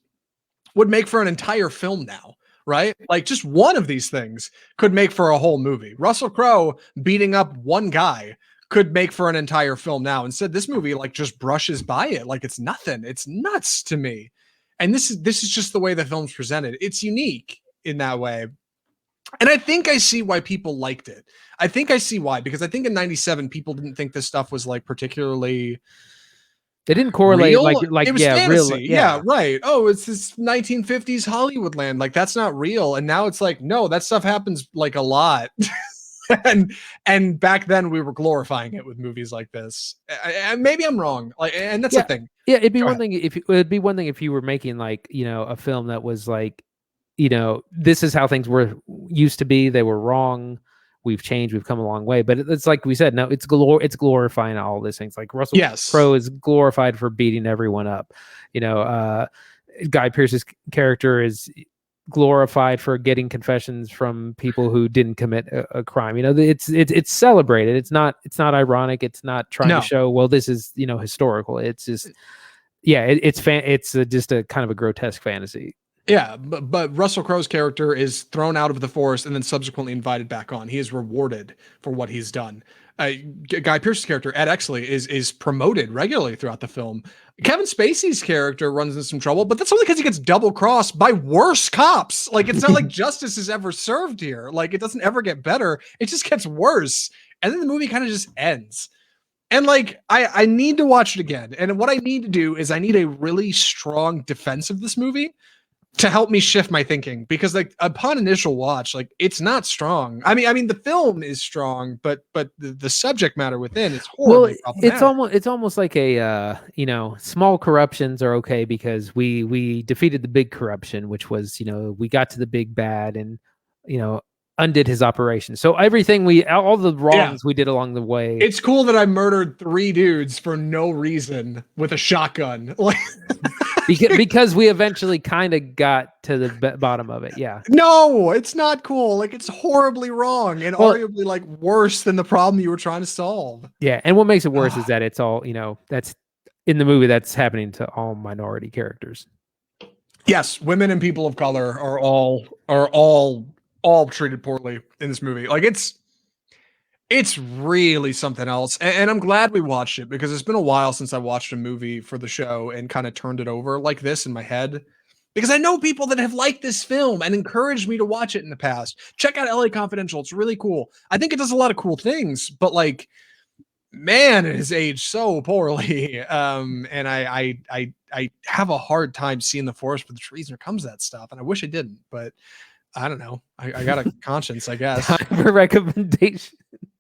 would make for an entire film now, right? Like just one of these things could make for a whole movie. Russell Crowe beating up one guy could make for an entire film now. Instead, this movie like just brushes by it like it's nothing. It's nuts to me. And this is just the way the film's presented. It's unique in that way. And I think I see why people liked it. I think I see why, because I think in 97 people didn't think this stuff was like particularly They didn't correlate real. It was yeah, real, fantasy. Yeah, yeah. right. Oh, it's this 1950s Hollywood land. Like that's not real. And now it's like, no, that stuff happens like a lot. and back then we were glorifying it with movies like this. And maybe I'm wrong. Like, and that's the Yeah. thing. Yeah, it'd be Go one ahead. thing if you were making like, a film that was like, this is how things were used to be. They were wrong. We've changed. We've come a long way. But it's like we said, no, it's glorifying all these things. Like Russell Yes. Crowe is glorified for beating everyone up. Guy Pearce's character is glorified for getting confessions from people who didn't commit a crime. It's celebrated. It's not ironic. It's not trying to No. show, well, this is historical. It's just it's just a kind of a grotesque fantasy. Yeah, but Russell Crowe's character is thrown out of the force and then subsequently invited back on. He is rewarded for what he's done. Guy Pearce's character, Ed Exley, is promoted regularly throughout the film. Kevin Spacey's character runs into some trouble, but that's only because he gets double crossed by worse cops. Like it's not like justice is ever served here. Like it doesn't ever get better. It just gets worse. And then the movie kind of just ends. And like I need to watch it again. And what I need to do is I need a really strong defense of this movie to help me shift my thinking, because like upon initial watch, like it's not strong. I mean the film is strong, but the subject matter within is Well, horribly problematic. it's almost like a small corruptions are okay because we defeated the big corruption, which was we got to the big bad and undid his operation. So everything all the wrongs we did along the way. It's cool that I murdered 3 dudes for no reason with a shotgun. Like because we eventually kind of got to the bottom of it. Yeah. no, it's not cool. Like it's horribly wrong and arguably like worse than the problem you were trying to solve. Yeah, and what makes it worse is that it's all that's in the movie that's happening to all minority characters. Yes, women and people of color are all treated poorly in this movie. Like it's really something else. And I'm glad we watched it, because it's been a while since I watched a movie for the show and kind of turned it over like this in my head. Because I know people that have liked this film and encouraged me to watch it in the past. Check out LA Confidential. It's really cool. I think it does a lot of cool things, but like, man, it has aged so poorly. And I have a hard time seeing the forest for the trees when it comes to that stuff. And I wish I didn't, but I don't know. I got a conscience, I guess. Time for recommendation.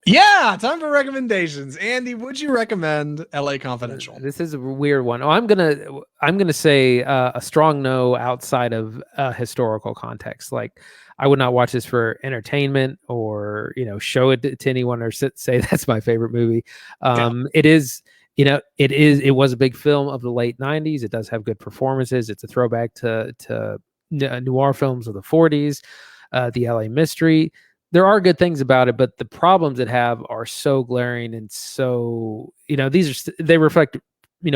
Yeah, time for recommendations. Andy, would you recommend LA Confidential? This is a weird one. Oh, I'm gonna say a strong no outside of historical context. Like, I would not watch this for entertainment or show it to anyone or say that's my favorite movie. It is. It was a big film of the late 90s. It does have good performances. It's a throwback to noir films of the 40s, the LA Mystery. There are good things about it, but the problems it have are so glaring and so they reflect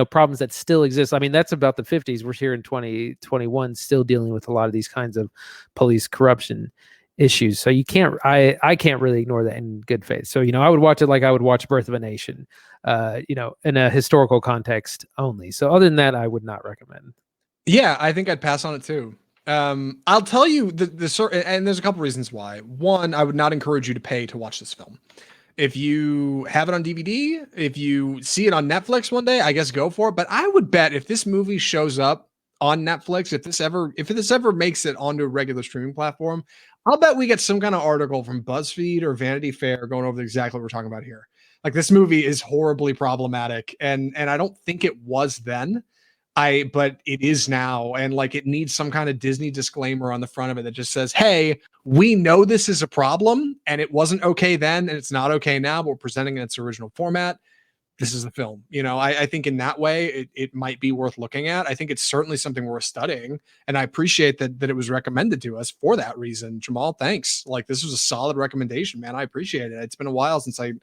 problems that still exist. I mean, that's about the 50s. We're here in 2021 still dealing with a lot of these kinds of police corruption issues. So I can't really ignore that in good faith. So I would watch it like I would watch Birth of a Nation, in a historical context only. So other than that, I would not recommend. Yeah, I think I'd pass on it too. I'll tell you and there's a couple reasons why. One, I would not encourage you to pay to watch this film. If you have it on DVD, if you see it on Netflix one day, I guess go for it. But I would bet if this movie shows up on Netflix, if this ever makes it onto a regular streaming platform, I'll bet we get some kind of article from BuzzFeed or Vanity Fair going over exactly what we're talking about here. Like this movie is horribly problematic, and I don't think it was then. But it is now, and like it needs some kind of Disney disclaimer on the front of it that just says, "Hey, we know this is a problem, and it wasn't okay then, and it's not okay now, but we're presenting it in its original format. This is the film." I think in that way, it might be worth looking at. I think it's certainly something worth studying, and I appreciate that it was recommended to us for that reason. Jamal, thanks. Like this was a solid recommendation, man. I appreciate it. It's been a while since I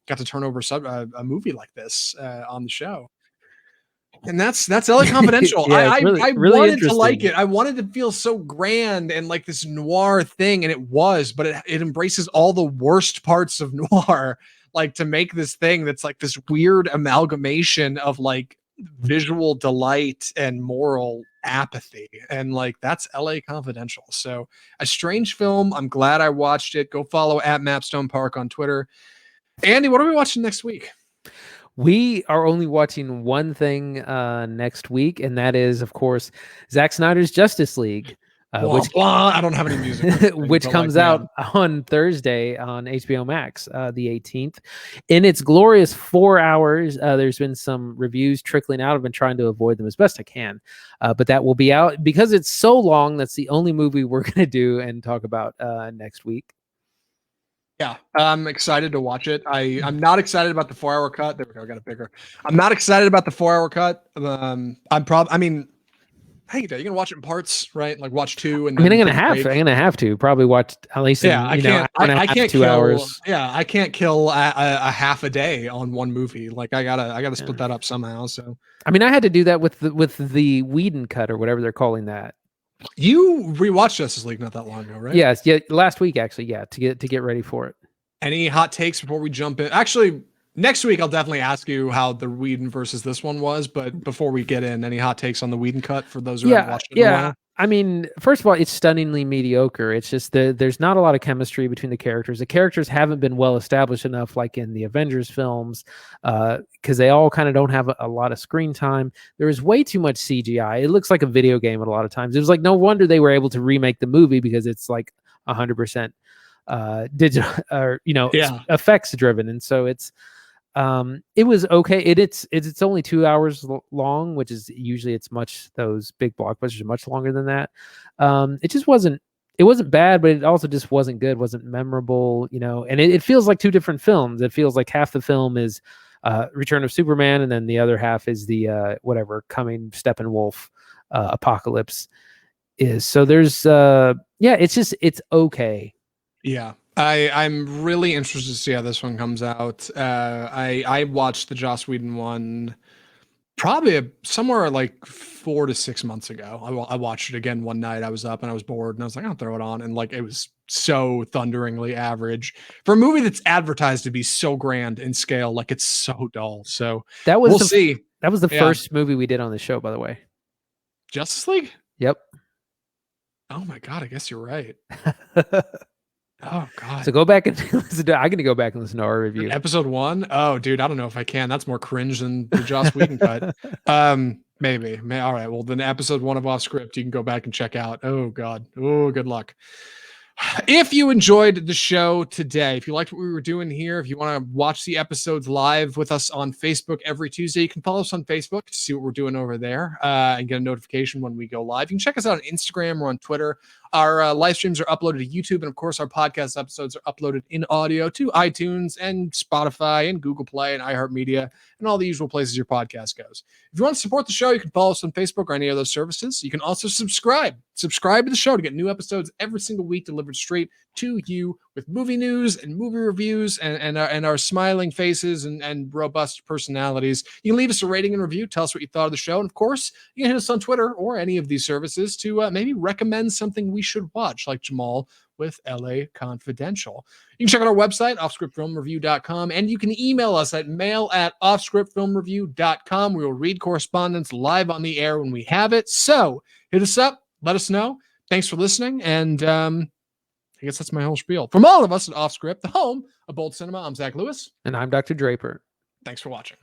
got to turn over a movie like this on the show. And that's LA Confidential. Yeah, it's I really wanted to like interesting. it. I wanted to feel so grand and like this noir thing, and it was, but it embraces all the worst parts of noir, like to make this thing that's like this weird amalgamation of like visual delight and moral apathy. And like that's LA Confidential. So a strange film. I'm glad I watched it. Go follow at Mapstone Park on Twitter. Andy, what are we watching next week? We are only watching one thing next week, and that is, of course, Zack Snyder's Justice League, Blah, blah. I don't have any music, which but comes like, out man. on Thursday on HBO Max, the 18th. In its glorious 4 hours, there's been some reviews trickling out. I've been trying to avoid them as best I can, but that will be out because it's so long. That's the only movie we're going to do and talk about next week. Yeah, I'm excited to watch it. I'm not excited about the 4 hour cut. There we go. I got it bigger. I'm not excited about the 4 hour cut. I mean, hey, you're gonna watch it in parts, right? Like watch two and I mean, then I'm take a break. gonna have to probably watch at least Yeah, in, I can't. I can't 2 kill. hours. Yeah, I can't kill a half a day on one movie. Like I gotta split that up somehow. So I mean, I had to do that with the Whedon cut or whatever they're calling that. you rewatched Justice League not that long ago, right? Yes, yeah, last week actually, yeah, to get ready for it. Any hot takes before we jump in? Actually, next week I'll definitely ask you how the Whedon versus this one was. But before we get in, any hot takes on the Whedon cut for those who haven't watched it in a while? I mean, first of all, it's stunningly mediocre. It's just there's not a lot of chemistry between the characters. The characters haven't been well established enough, like in the Avengers films, because they all kind of don't have a lot of screen time. There is way too much CGI. It looks like a video game at a lot of times. It was like no wonder they were able to remake the movie because it's like 100% digital or effects driven, and so it was okay. It's only 2 hours long, which is usually those big blockbusters are much longer than that. It just wasn't bad, but it also just wasn't good, wasn't memorable, and it feels like two different films. It feels like half the film is Return of Superman, and then the other half is the whatever coming Steppenwolf apocalypse is. So there's it's okay. Yeah. I'm really interested to see how this one comes out. I watched the Joss Whedon one probably somewhere like 4 to 6 months ago. I watched it again one night. I was up and I was bored and I was like, I'll throw it on. And like, it was so thunderingly average for a movie that's advertised to be so grand in scale. Like it's so dull. So we'll see. That was the first movie we did on the show, by the way. Justice League? Yep. Oh my God. I guess you're right. Oh God! So go back and listen to. I'm gonna go back and listen to our review. Episode 1. Oh, dude, I don't know if I can. That's more cringe than the Joss Whedon cut. Maybe. All right. Well, then episode 1 of Off Script, you can go back and check out. Oh God. Oh, good luck. If you enjoyed the show today, if you liked what we were doing here, if you want to watch the episodes live with us on Facebook every Tuesday, you can follow us on Facebook to see what we're doing over there and get a notification when we go live. You can check us out on Instagram or on Twitter. Our live streams are uploaded to YouTube, and of course, our podcast episodes are uploaded in audio to iTunes and Spotify and Google Play and iHeartMedia and all the usual places your podcast goes. If you want to support the show, you can follow us on Facebook or any of those services. You can also subscribe to the show to get new episodes every single week delivered straight to you with movie news and movie reviews and our smiling faces and robust personalities. You can leave us a rating and review. Tell us what you thought of the show. And of course, you can hit us on Twitter or any of these services to maybe recommend something we should watch, like Jamal with LA Confidential. You can check out our website, offscriptfilmreview.com, and you can email us at mail@offscriptfilmreview.com. We will read correspondence live on the air when we have it. So hit us up. Let us know. Thanks for listening. And I guess that's my whole spiel. From all of us at Off Script, the home of Bold Cinema, I'm Zach Lewis. And I'm Dr. Draper. Thanks for watching.